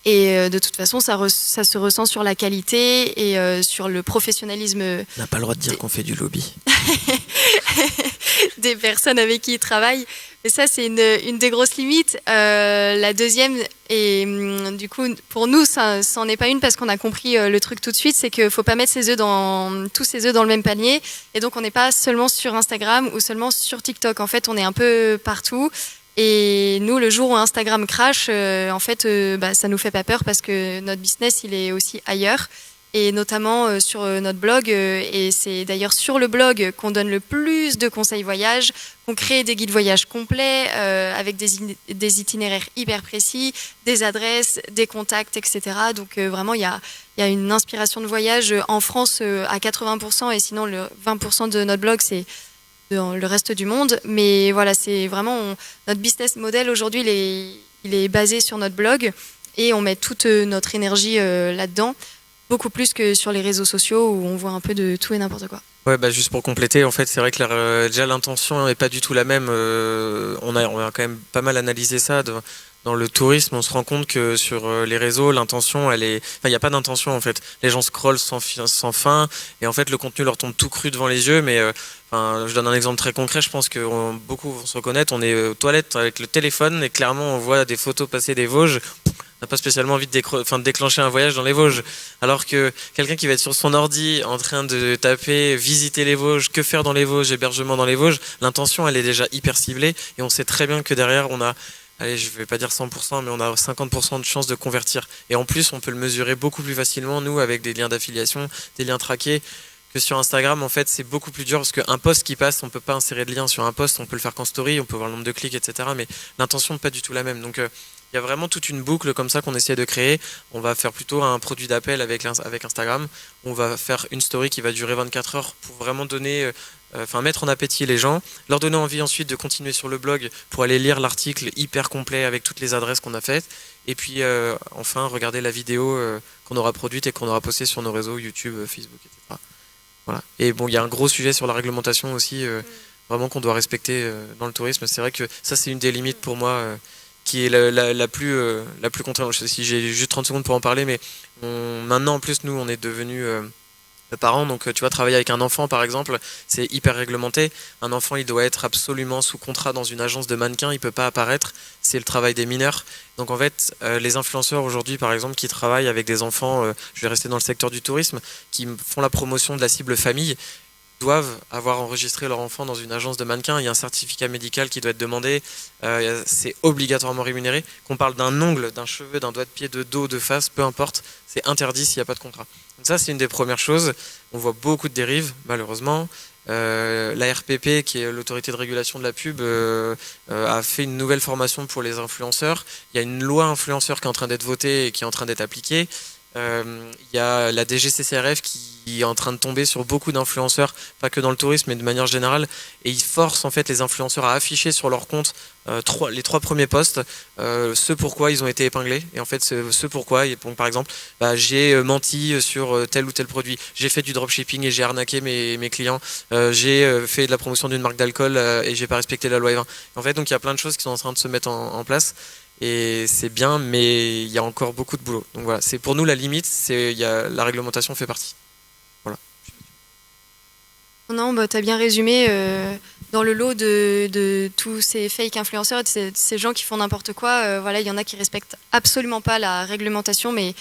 Et de toute façon, ça se ressent sur la qualité et sur le professionnalisme. On n'a pas le droit de dire qu'on fait du lobby. Des personnes avec qui ils travaillent. Et ça, c'est une des grosses limites. La deuxième, et du coup, pour nous, ça n'en est pas une parce qu'on a compris le truc tout de suite, c'est qu'il ne faut pas mettre tous ses œufs dans le même panier. Et donc, on n'est pas seulement sur Instagram ou seulement sur TikTok. En fait, on est un peu partout. Et nous, le jour où Instagram crash, en fait, ça nous fait pas peur parce que notre business, il est aussi ailleurs. Et notamment sur notre blog. Et c'est d'ailleurs sur le blog qu'on donne le plus de conseils voyage, qu'on crée des guides voyage complets avec des itinéraires hyper précis, des adresses, des contacts, etc. Donc vraiment, il y a une inspiration de voyage en France à 80%. Et sinon, le 20% de notre blog, c'est dans le reste du monde. Mais voilà, c'est vraiment notre business model aujourd'hui, il est basé sur notre blog et on met toute notre énergie là-dedans, beaucoup plus que sur les réseaux sociaux où on voit un peu de tout et n'importe quoi. Ouais, juste pour compléter, en fait, c'est vrai que déjà l'intention n'est pas du tout la même. On a quand même pas mal analysé ça. Dans le tourisme, on se rend compte que sur les réseaux, l'intention, il n'y a pas d'intention en fait. Les gens scrollent sans fin et en fait, le contenu leur tombe tout cru devant les yeux. Mais je donne un exemple très concret. Je pense que beaucoup vont se reconnaître. On est aux toilettes avec le téléphone et clairement, on voit des photos passer des Vosges. On n'a pas spécialement envie de déclencher un voyage dans les Vosges. Alors que quelqu'un qui va être sur son ordi en train de taper visiter les Vosges, que faire dans les Vosges, hébergement dans les Vosges, l'intention elle est déjà hyper ciblée et on sait très bien que derrière on a, allez, je vais pas dire 100%, mais on a 50% de chances de convertir. Et en plus, on peut le mesurer beaucoup plus facilement, nous, avec des liens d'affiliation, des liens traqués, que sur Instagram. En fait, c'est beaucoup plus dur parce qu'un post qui passe, on peut pas insérer de lien sur un post, on peut le faire qu'en story, on peut voir le nombre de clics, etc. Mais l'intention n'est pas du tout la même. Donc, il y a vraiment toute une boucle comme ça qu'on essaie de créer. On va faire plutôt un produit d'appel avec Instagram. On va faire une story qui va durer 24 heures pour vraiment donner, mettre en appétit les gens, leur donner envie ensuite de continuer sur le blog pour aller lire l'article hyper complet avec toutes les adresses qu'on a faites. Et puis enfin, regarder la vidéo qu'on aura produite et qu'on aura postée sur nos réseaux YouTube, Facebook, etc. Voilà. Et bon, il y a un gros sujet sur la réglementation aussi, vraiment qu'on doit respecter dans le tourisme. C'est vrai que ça, c'est une des limites pour moi. Qui est la plus contraignante. Je sais si j'ai juste 30 secondes pour en parler, mais maintenant, en plus, nous, on est devenus parents, donc tu vois, travailler avec un enfant, par exemple, c'est hyper réglementé. Un enfant, il doit être absolument sous contrat dans une agence de mannequins, il peut pas apparaître, c'est le travail des mineurs. Donc en fait, les influenceurs aujourd'hui, par exemple, qui travaillent avec des enfants, je vais rester dans le secteur du tourisme, qui font la promotion de la cible famille, doivent avoir enregistré leur enfant dans une agence de mannequins. Il y a un certificat médical qui doit être demandé. C'est obligatoirement rémunéré. Qu'on parle d'un ongle, d'un cheveu, d'un doigt de pied, de dos, de face, peu importe, c'est interdit s'il n'y a pas de contrat. Donc ça, c'est une des premières choses. On voit beaucoup de dérives, malheureusement. La RPP, qui est l'autorité de régulation de la pub, a fait une nouvelle formation pour les influenceurs. Il y a une loi influenceur qui est en train d'être votée et qui est en train d'être appliquée. Il y a la DGCCRF qui est en train de tomber sur beaucoup d'influenceurs, pas que dans le tourisme, mais de manière générale, et ils forcent en fait les influenceurs à afficher sur leur compte les 3 premiers posts, ce pourquoi ils ont été épinglés, et en fait ce pourquoi, par exemple, j'ai menti sur tel ou tel produit, j'ai fait du dropshipping et j'ai arnaqué mes clients, j'ai fait de la promotion d'une marque d'alcool et j'ai pas respecté la loi E20. En fait, donc il y a plein de choses qui sont en train de se mettre en place. Et c'est bien, mais il y a encore beaucoup de boulot. Donc voilà, c'est pour nous la limite, la réglementation fait partie. Voilà. Non, tu as bien résumé. Dans le lot de tous ces fake influenceurs, ces gens qui font n'importe quoi, voilà, il y en a qui respectent absolument pas la réglementation, mais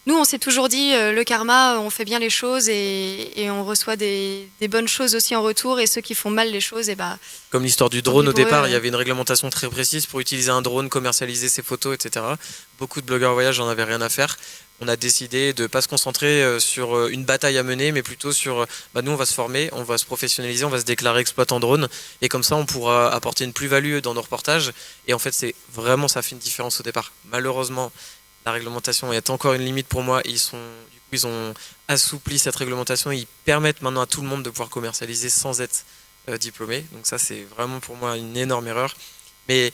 nous, on s'est toujours dit, le karma, on fait bien les choses et on reçoit des bonnes choses aussi en retour, et ceux qui font mal les choses, Comme l'histoire du drone au départ, il y avait une réglementation très précise pour utiliser un drone, commercialiser ses photos, etc. Beaucoup de blogueurs voyage n'en avaient rien à faire. On a décidé de ne pas se concentrer sur une bataille à mener, mais plutôt sur, nous on va se former, on va se professionnaliser, on va se déclarer exploitant drone, et comme ça on pourra apporter une plus-value dans nos reportages. Et en fait, ça fait une différence au départ. Malheureusement, la réglementation est encore une limite pour moi. Ils ont assoupli cette réglementation. Ils permettent maintenant à tout le monde de pouvoir commercialiser sans être diplômé. Donc ça, c'est vraiment pour moi une énorme erreur. Mais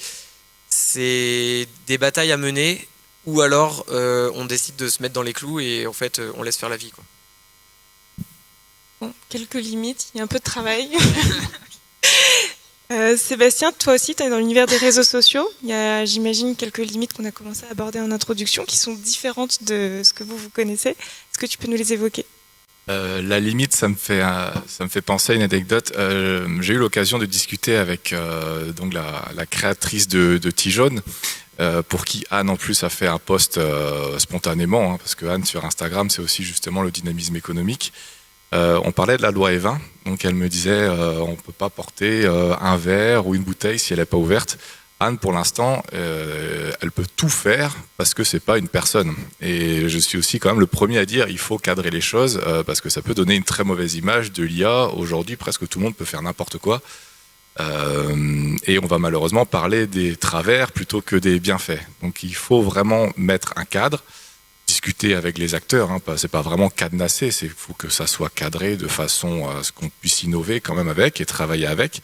c'est des batailles à mener, ou alors on décide de se mettre dans les clous et en fait on laisse faire la vie, quoi. Bon, quelques limites, il y a un peu de travail. Sébastien, toi aussi, tu es dans l'univers des réseaux sociaux. Il y a, j'imagine, quelques limites qu'on a commencé à aborder en introduction qui sont différentes de ce que vous connaissez. Est-ce que tu peux nous les évoquer ? La limite, ça me fait penser à une anecdote. J'ai eu l'occasion de discuter avec donc la créatrice de Tijaune, pour qui Anne en plus a fait un post spontanément, parce que Anne sur Instagram, c'est aussi justement le dynamisme économique. On parlait de la loi E20, donc elle me disait on ne peut pas porter un verre ou une bouteille si elle n'est pas ouverte. Anne, pour l'instant, elle peut tout faire parce que c'est pas une personne. Et je suis aussi quand même le premier à dire il faut cadrer les choses parce que ça peut donner une très mauvaise image de l'IA. Aujourd'hui, presque tout le monde peut faire n'importe quoi. Et on va malheureusement parler des travers plutôt que des bienfaits. Donc il faut vraiment mettre un cadre, discuter avec les acteurs, c'est pas vraiment cadenassé, il faut que ça soit cadré de façon à ce qu'on puisse innover quand même avec et travailler avec.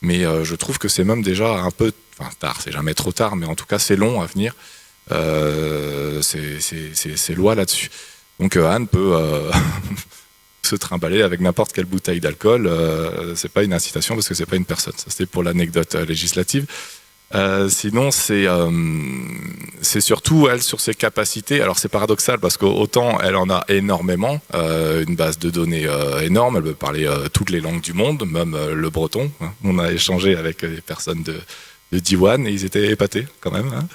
Mais je trouve que c'est même déjà un peu tard, c'est jamais trop tard, mais en tout cas c'est long à venir, c'est loi là-dessus. Donc Anne peut se trimballer avec n'importe quelle bouteille d'alcool, c'est pas une incitation parce que c'est pas une personne. Ça c'était pour l'anecdote législative. Sinon, c'est surtout elle sur ses capacités. Alors c'est paradoxal parce qu'autant elle en a énormément, une base de données énorme, elle peut parler toutes les langues du monde, même le breton. On a échangé avec des personnes de Diwan et ils étaient épatés quand même.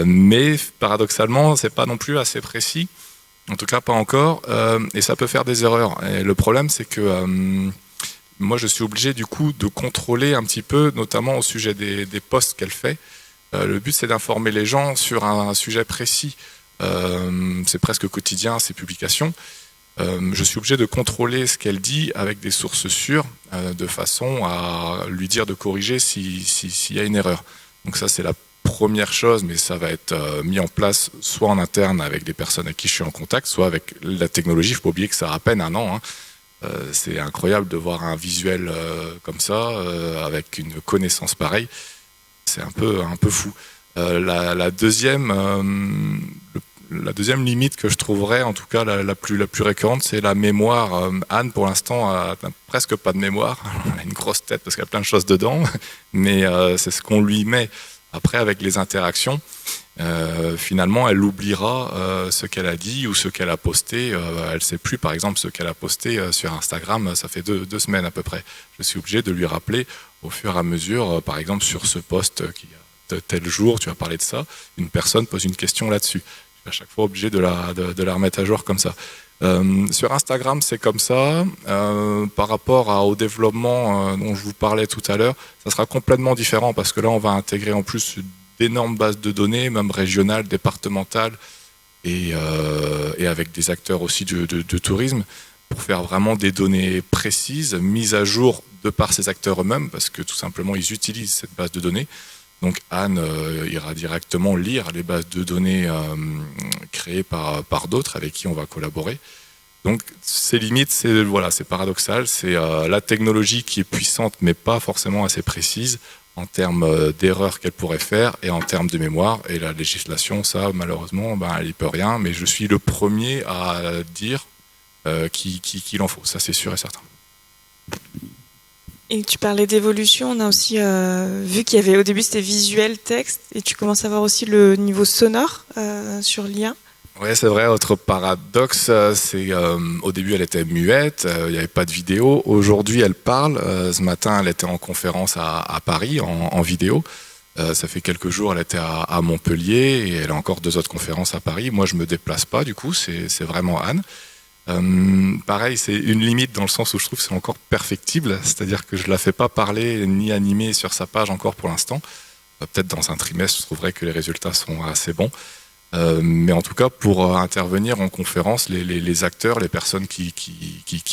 Mais paradoxalement, c'est pas non plus assez précis, en tout cas pas encore, et ça peut faire des erreurs. Et le problème, c'est que moi, je suis obligé du coup de contrôler un petit peu, notamment au sujet des posts qu'elle fait. Le but, c'est d'informer les gens sur un sujet précis. C'est presque quotidien, ces publications. Je suis obligé de contrôler ce qu'elle dit avec des sources sûres, de façon à lui dire de corriger s'il y a une erreur. Donc ça, c'est la première chose, mais ça va être mis en place soit en interne avec des personnes avec qui je suis en contact, soit avec la technologie. Il ne faut pas oublier que ça a à peine un an. C'est incroyable de voir un visuel comme ça, avec une connaissance pareille. C'est un peu fou. La deuxième limite que je trouverais, en tout cas la plus récurrente, c'est la mémoire. Anne, pour l'instant, a presque pas de mémoire. Elle a une grosse tête parce qu'il y a plein de choses dedans, mais c'est ce qu'on lui met. Après, avec les interactions, finalement, elle oubliera ce qu'elle a dit ou ce qu'elle a posté. Elle ne sait plus, par exemple, ce qu'elle a posté sur Instagram. Ça fait deux semaines à peu près. Je suis obligé de lui rappeler au fur et à mesure, par exemple, sur ce post qui a tel jour, tu as parlé de ça, une personne pose une question là-dessus. Je suis à chaque fois obligé de la remettre à jour comme ça. Sur Instagram, c'est comme ça. Par rapport au développement dont je vous parlais tout à l'heure, ça sera complètement différent parce que là, on va intégrer en plus d'énormes bases de données, même régionales, départementales, et avec des acteurs aussi de tourisme, pour faire vraiment des données précises, mises à jour de par ces acteurs eux-mêmes, parce que tout simplement, ils utilisent cette base de données. Donc Anne ira directement lire les bases de données créées par d'autres avec qui on va collaborer. Donc ces limites, c'est paradoxal, c'est la technologie qui est puissante mais pas forcément assez précise en termes d'erreurs qu'elle pourrait faire et en termes de mémoire. Et la législation, ça malheureusement, elle n'y peut rien, mais je suis le premier à dire qu'il en faut, ça c'est sûr et certain. Et tu parlais d'évolution, on a aussi vu qu'il y avait au début c'était visuel, texte, et tu commences à voir aussi le niveau sonore sur l'IA. Oui, c'est vrai, autre paradoxe, c'est au début elle était muette, il n'y avait pas de vidéo, aujourd'hui elle parle, ce matin elle était en conférence à Paris en vidéo, ça fait quelques jours elle était à Montpellier et elle a encore 2 autres conférences à Paris, moi je me déplace pas du coup, c'est vraiment Anne. Pareil, c'est une limite dans le sens où je trouve que c'est encore perfectible, c'est-à-dire que je la fais pas parler ni animer sur sa page encore pour l'instant. Peut-être dans un trimestre, je trouverai que les résultats sont assez bons. Mais en tout cas, pour intervenir en conférence, les acteurs, les personnes qui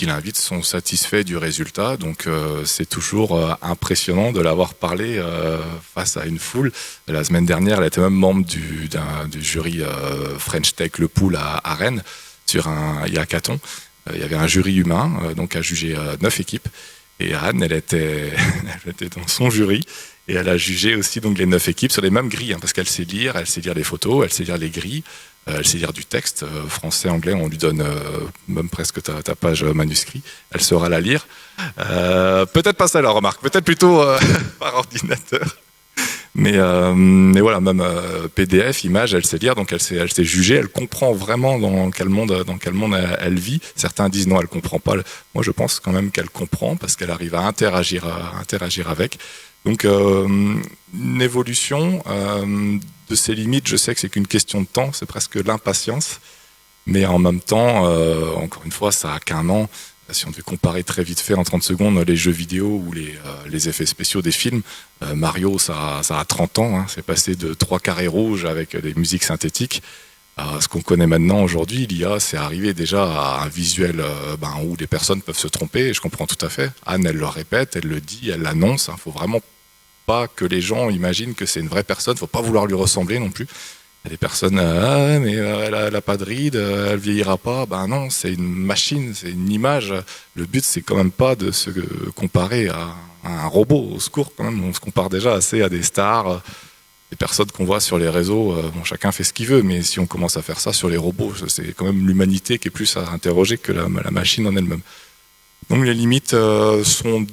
l'invitent sont satisfaits du résultat. Donc c'est toujours impressionnant de l'avoir parlé face à une foule. La semaine dernière, elle était même membre du jury French Tech Le Pool à Rennes. Sur un hackathon, il y avait un jury humain, donc à juger 9 équipes. Et Anne, elle était dans son jury et elle a jugé aussi donc les 9 équipes sur les mêmes grilles, parce qu'elle sait lire les photos, elle sait lire les grilles, elle sait lire du texte, français, anglais, on lui donne même presque ta page manuscrit, elle saura la lire. Peut-être pas ça la remarque, peut-être plutôt par ordinateur. Mais voilà, même PDF, image, elle sait lire, donc elle sait juger, elle comprend vraiment dans quel monde elle vit. Certains disent non, elle comprend pas. Moi, je pense quand même qu'elle comprend parce qu'elle arrive à interagir avec. Donc, une évolution de ses limites, je sais que c'est qu'une question de temps, c'est presque l'impatience. Mais en même temps, encore une fois, ça a qu'un an. Si on devait comparer très vite fait en 30 secondes les jeux vidéo ou les effets spéciaux des films, Mario, ça a 30 ans, c'est passé de 3 carrés rouges avec des musiques synthétiques à ce qu'on connaît maintenant aujourd'hui. L'IA, c'est arrivé déjà à un visuel où les personnes peuvent se tromper, et je comprends tout à fait. Anne, elle le répète, elle le dit, elle l'annonce. Faut vraiment pas que les gens imaginent que c'est une vraie personne, faut pas vouloir lui ressembler non plus. Il y a des personnes, mais elle n'a pas de rides, elle vieillira pas. Ben non, c'est une machine, c'est une image. Le but, c'est quand même pas de se comparer à un robot. Au secours, quand même, on se compare déjà assez à des stars, des personnes qu'on voit sur les réseaux. Bon, chacun fait ce qu'il veut, mais si on commence à faire ça sur les robots, c'est quand même l'humanité qui est plus à interroger que la machine en elle-même. Donc les limites sont,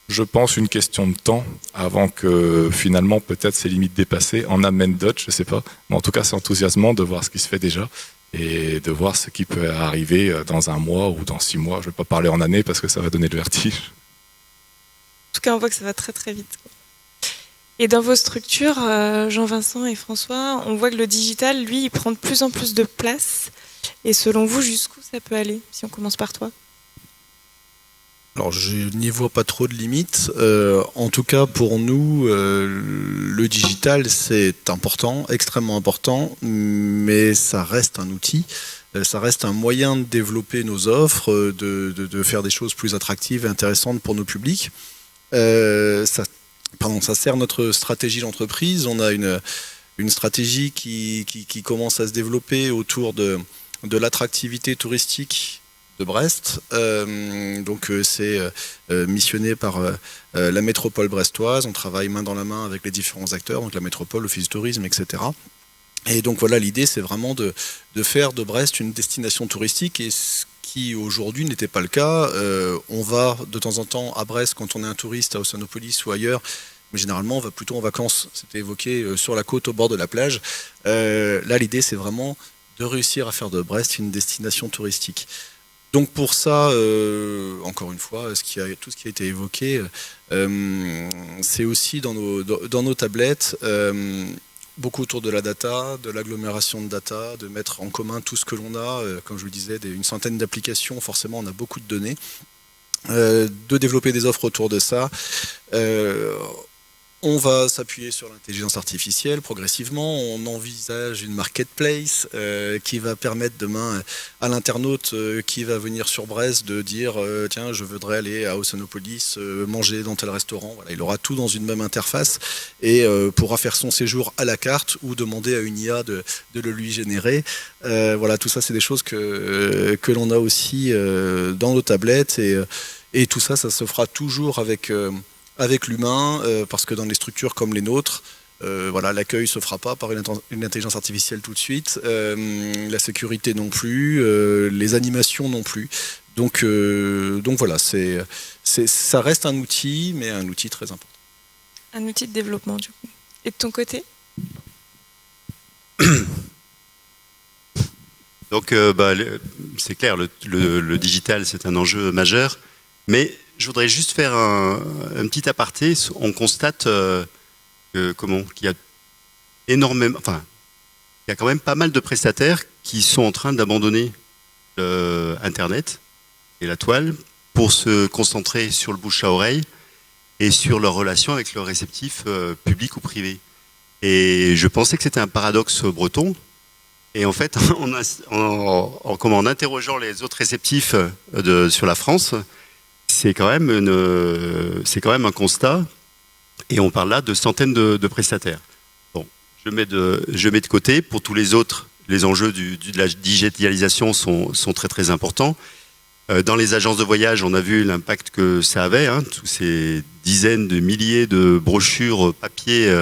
je pense, une question de temps avant que finalement peut-être ces limites dépassées en amènent d'autres, je sais pas. Mais en tout cas, c'est enthousiasmant de voir ce qui se fait déjà et de voir ce qui peut arriver dans un mois ou dans 6 mois. Je vais pas parler en années parce que ça va donner le vertige. En tout cas, on voit que ça va très très vite. Et dans vos structures, Jean-Vincent et François, on voit que le digital, lui, il prend de plus en plus de place. Et selon vous, jusqu'où ça peut aller, si on commence par toi ? Alors, je n'y vois pas trop de limites. En tout cas, pour nous, le digital, c'est important, extrêmement important, mais ça reste un outil. Ça reste un moyen de développer nos offres, de faire des choses plus attractives et intéressantes pour nos publics. Ça sert notre stratégie d'entreprise. On a une stratégie qui commence à se développer autour de l'attractivité touristique de Brest. Donc c'est missionné par la métropole brestoise. On travaille main dans la main avec les différents acteurs, donc la métropole, l'office du tourisme, etc. Et donc voilà, l'idée c'est vraiment de faire de Brest une destination touristique, et ce qui aujourd'hui n'était pas le cas. On va de temps en temps à Brest quand on est un touriste à Ossanopolis ou ailleurs, mais généralement on va plutôt en vacances. C'était évoqué sur la côte au bord de la plage. Là l'idée c'est vraiment de réussir à faire de Brest une destination touristique. Donc pour ça, encore une fois, tout ce qui a été évoqué, c'est aussi dans nos tablettes. beaucoup autour de la data, de l'agglomération de data, de mettre en commun tout ce que l'on a. Comme je vous le disais, une centaine d'applications, forcément on a beaucoup de données. De développer des offres autour de ça. On va s'appuyer sur l'intelligence artificielle progressivement. On envisage une marketplace qui va permettre demain à l'internaute qui va venir sur Brest de dire tiens, je voudrais aller à Ossanopolis manger dans tel restaurant. Voilà, il aura tout dans une même interface et pourra faire son séjour à la carte ou demander à une IA de le lui générer. Voilà, tout ça, c'est des choses que l'on a aussi dans nos tablettes et tout ça, ça se fera toujours avec l'humain, parce que dans les structures comme les nôtres, voilà, l'accueil ne se fera pas par une intelligence artificielle tout de suite, la sécurité non plus, les animations non plus. Donc voilà, ça reste un outil, mais un outil très important. Un outil de développement, du coup. Et de ton côté ? Donc c'est clair, le digital, c'est un enjeu majeur, mais je voudrais juste faire un petit aparté. On constate qu'il y a énormément, enfin, il y a quand même pas mal de prestataires qui sont en train d'abandonner Internet et la toile pour se concentrer sur le bouche à oreille et sur leur relation avec leurs réceptifs publics ou privés. Et je pensais que c'était un paradoxe breton. Et en fait, en interrogeant les autres réceptifs sur la France, c'est quand même un constat. Et on parle là de centaines de prestataires. Bon, je mets de côté. Pour tous les autres, les enjeux de la digitalisation sont très très importants. Dans les agences de voyage, on a vu l'impact que ça avait, hein, tous ces dizaines de milliers de brochures papier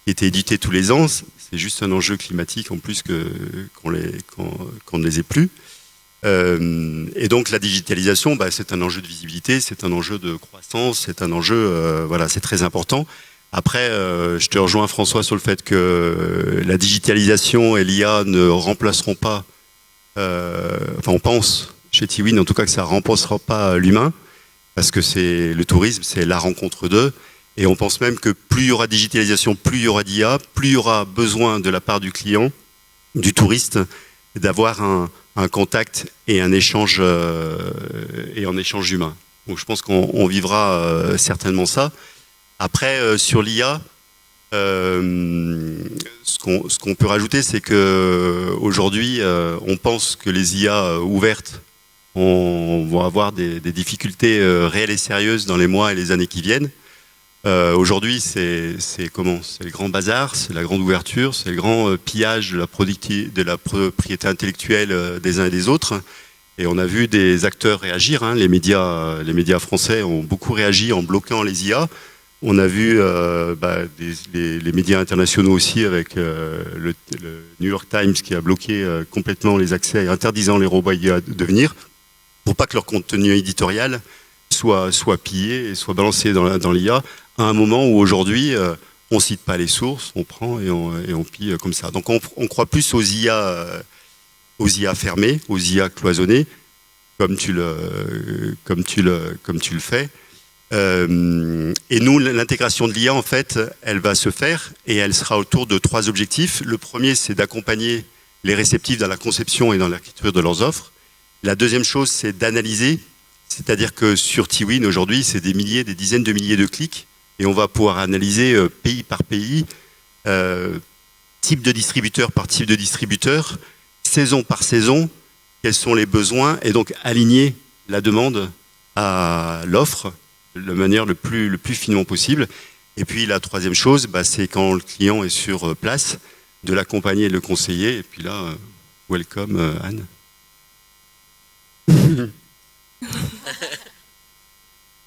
qui étaient éditées tous les ans. C'est juste un enjeu climatique en plus qu'on ne les ait plus. Et donc la digitalisation, c'est un enjeu de visibilité, c'est un enjeu de croissance, c'est un enjeu, voilà, c'est très important. Après, je te rejoins François sur le fait que la digitalisation et l'IA ne remplaceront pas, enfin on pense chez Tiwin en tout cas que ça ne remplacera pas l'humain, parce que le tourisme, c'est la rencontre d'eux. Et on pense même que plus il y aura digitalisation, plus il y aura d'IA, plus il y aura besoin de la part du client, du touriste, d'avoir un contact et un échange humain. Donc je pense qu'on vivra certainement ça. Après, sur l'IA, ce qu'on peut rajouter, c'est qu'aujourd'hui, on pense que les IA ouvertes vont avoir des difficultés réelles et sérieuses dans les mois et les années qui viennent. Aujourd'hui, c'est le grand bazar, c'est la grande ouverture, c'est le grand pillage de la propriété intellectuelle des uns et des autres. Et on a vu des acteurs réagir, hein. Les médias français ont beaucoup réagi en bloquant les IA. On a vu les médias internationaux aussi avec le New York Times qui a bloqué complètement les accès, interdisant les robots IA de venir, pour pas que leur contenu éditorial soit pillé et soit balancé dans l'IA, à un moment où aujourd'hui, on ne cite pas les sources, on prend et on pille comme ça. Donc on croit plus aux IA fermées, aux IA cloisonnées, comme tu le fais. Et nous, l'intégration de l'IA, en fait, elle va se faire et elle sera autour de 3 objectifs. Le premier, c'est d'accompagner les réceptifs dans la conception et dans l'écriture de leurs offres. La deuxième chose, c'est d'analyser. C'est-à-dire que sur Tiwin, aujourd'hui, c'est des dizaines de milliers de clics et on va pouvoir analyser pays par pays, type de distributeur par type de distributeur, saison par saison, quels sont les besoins et donc aligner la demande à l'offre de manière le plus finement possible. Et puis la troisième chose, c'est quand le client est sur place, de l'accompagner et de le conseiller. Et puis là, welcome Anne.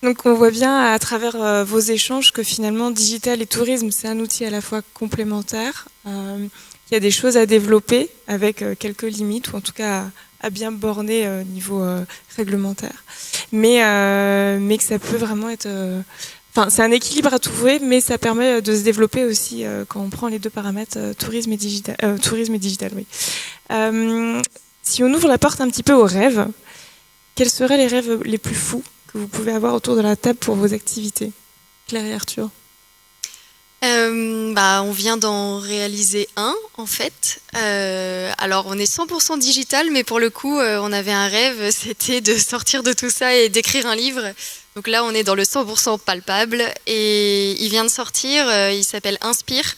Donc on voit bien à travers vos échanges que finalement digital et tourisme c'est un outil à la fois complémentaire. Il y a des choses à développer avec quelques limites ou en tout cas à bien borner niveau réglementaire. Mais que ça peut vraiment être... Enfin, c'est un équilibre à trouver, mais ça permet de se développer aussi quand on prend les 2 paramètres, tourisme et digital. Oui. Si on ouvre la porte un petit peu aux rêves, quels seraient les rêves les plus fous que vous pouvez avoir autour de la table pour vos activités ? Claire et Arthur. On vient d'en réaliser un, en fait. Alors, on est 100% digital, mais pour le coup, on avait un rêve, c'était de sortir de tout ça et d'écrire un livre. Donc là, on est dans le 100% palpable. Et il vient de sortir, il s'appelle Inspire.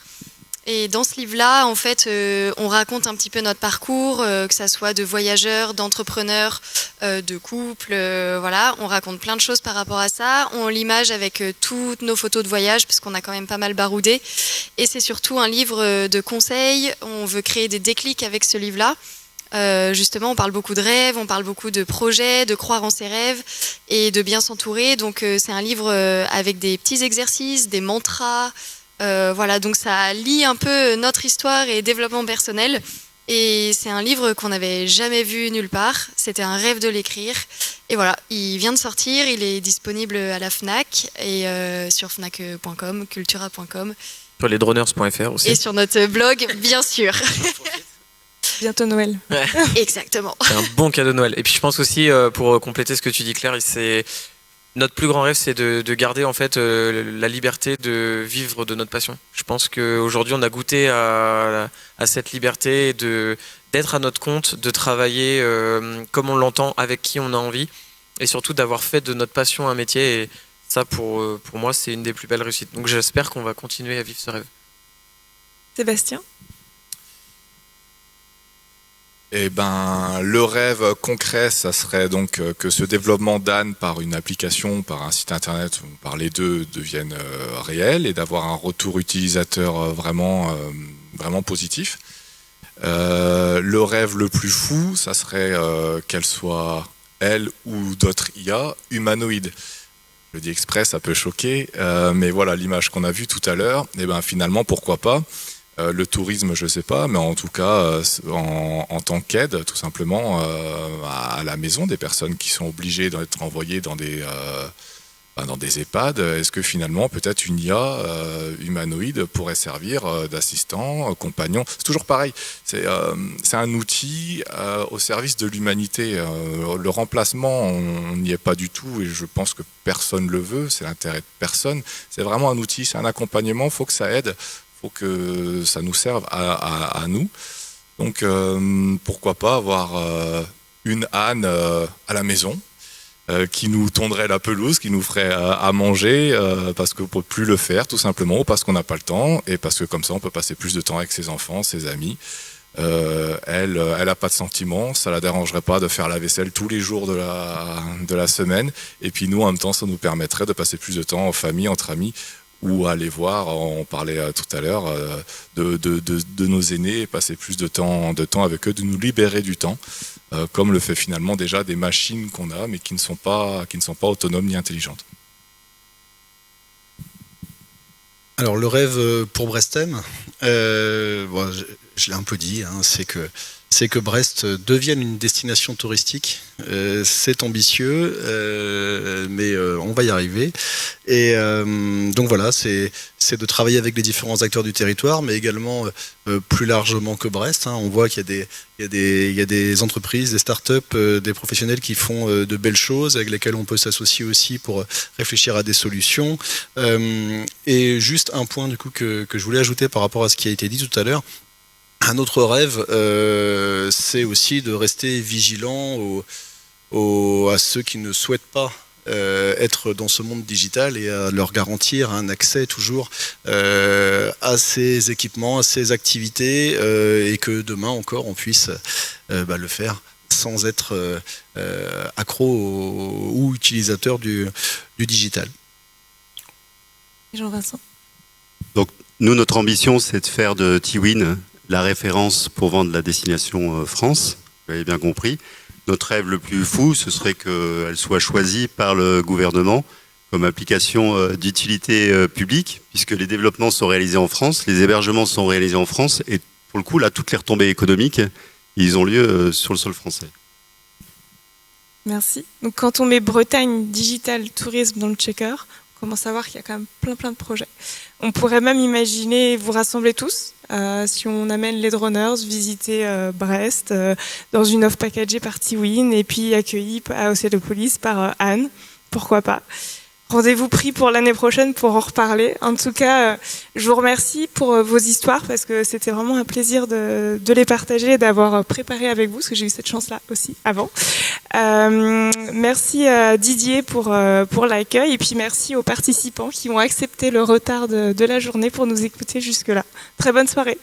Et dans ce livre-là, en fait, on raconte un petit peu notre parcours, que ça soit de voyageurs, d'entrepreneurs, de couples, voilà. On raconte plein de choses par rapport à ça. On l'image avec toutes nos photos de voyage, parce qu'on a quand même pas mal baroudé. Et c'est surtout un livre de conseils. On veut créer des déclics avec ce livre-là. Justement, on parle beaucoup de rêves, on parle beaucoup de projets, de croire en ses rêves et de bien s'entourer. Donc, c'est un livre avec des petits exercices, des mantras. Voilà, donc ça lie un peu notre histoire et développement personnel. Et c'est un livre qu'on n'avait jamais vu nulle part. C'était un rêve de l'écrire. Et voilà, il vient de sortir. Il est disponible à la Fnac et sur fnac.com, cultura.com. Sur lesdroners.fr aussi. Et sur notre blog, bien sûr. Bientôt Noël. Ouais. Exactement. C'est un bon cadeau de Noël. Et puis je pense aussi, pour compléter ce que tu dis, Claire, c'est notre plus grand rêve, c'est de garder en fait la liberté de vivre de notre passion. Je pense qu'aujourd'hui, on a goûté à cette liberté d'être à notre compte, de travailler comme on l'entend, avec qui on a envie, et surtout d'avoir fait de notre passion un métier. Et ça, pour moi, c'est une des plus belles réussites. Donc j'espère qu'on va continuer à vivre ce rêve. Sébastien ? Eh ben, le rêve concret, ça serait donc que ce développement d'Anne par une application, par un site internet, ou par les deux, devienne réel et d'avoir un retour utilisateur vraiment positif. Le rêve le plus fou, ça serait qu'elle soit, elle ou d'autres IA, humanoïdes. Je le dis exprès, ça peut choquer, mais voilà, l'image qu'on a vue tout à l'heure, eh ben, finalement, pourquoi pas. Le tourisme, je ne sais pas, mais en tout cas, en tant qu'aide, tout simplement, à la maison, des personnes qui sont obligées d'être envoyées dans des EHPAD, est-ce que finalement, peut-être une IA humanoïde pourrait servir d'assistant, compagnon? C'est toujours pareil, c'est un outil au service de l'humanité. Le remplacement, on n'y est pas du tout, et je pense que personne ne le veut, c'est l'intérêt de personne. C'est vraiment un outil, c'est un accompagnement, il faut que ça aide. Il faut que ça nous serve à nous. Donc, pourquoi pas avoir une Anne à la maison qui nous tondrait la pelouse, qui nous ferait à manger, parce qu'on ne peut plus le faire, tout simplement, ou parce qu'on n'a pas le temps, et parce que comme ça, on peut passer plus de temps avec ses enfants, ses amis. Elle n'a pas de sentiments, ça ne la dérangerait pas de faire la vaisselle tous les jours de la semaine. Et puis nous, en même temps, ça nous permettrait de passer plus de temps en famille, entre amis, ou aller voir, on parlait tout à l'heure, de nos aînés et passer plus de temps avec eux, de nous libérer du temps, comme le fait finalement déjà des machines qu'on a, mais qui ne sont pas autonomes ni intelligentes. Alors le rêve pour Brestem, je l'ai un peu dit, hein, c'est que Brest devienne une destination touristique. C'est ambitieux, mais on va y arriver. Et donc voilà, c'est de travailler avec les différents acteurs du territoire, mais également plus largement que Brest. Hein. On voit qu'il y a des entreprises, des startups, des professionnels qui font de belles choses, avec lesquels on peut s'associer aussi pour réfléchir à des solutions. Et juste un point du coup que je voulais ajouter par rapport à ce qui a été dit tout à l'heure. Un autre rêve, c'est aussi de rester vigilant à ceux qui ne souhaitent pas être dans ce monde digital et à leur garantir un accès toujours à ces équipements, à ces activités et que demain encore on puisse le faire sans être accro ou utilisateur du digital. Jean-Vincent ? Donc nous, notre ambition, c'est de faire de Tiwin la référence pour vendre la destination France, vous l'avez bien compris. Notre rêve le plus fou, ce serait qu'elle soit choisie par le gouvernement comme application d'utilité publique, puisque les développements sont réalisés en France, les hébergements sont réalisés en France, et pour le coup, là, toutes les retombées économiques, ils ont lieu sur le sol français. Merci. Donc quand on met Bretagne Digital Tourisme dans le checker, on commence à voir qu'il y a quand même plein de projets. On pourrait même imaginer vous rassembler tous, si on amène les droners, visiter Brest dans une offre packagée par Tiwin et puis accueillie à Océanopolis par Anne, pourquoi pas. Rendez-vous pris pour l'année prochaine pour en reparler. En tout cas, je vous remercie pour vos histoires parce que c'était vraiment un plaisir de les partager et d'avoir préparé avec vous, parce que j'ai eu cette chance-là aussi avant. Merci à Didier pour l'accueil et puis merci aux participants qui ont accepté le retard de la journée pour nous écouter jusque-là. Très bonne soirée.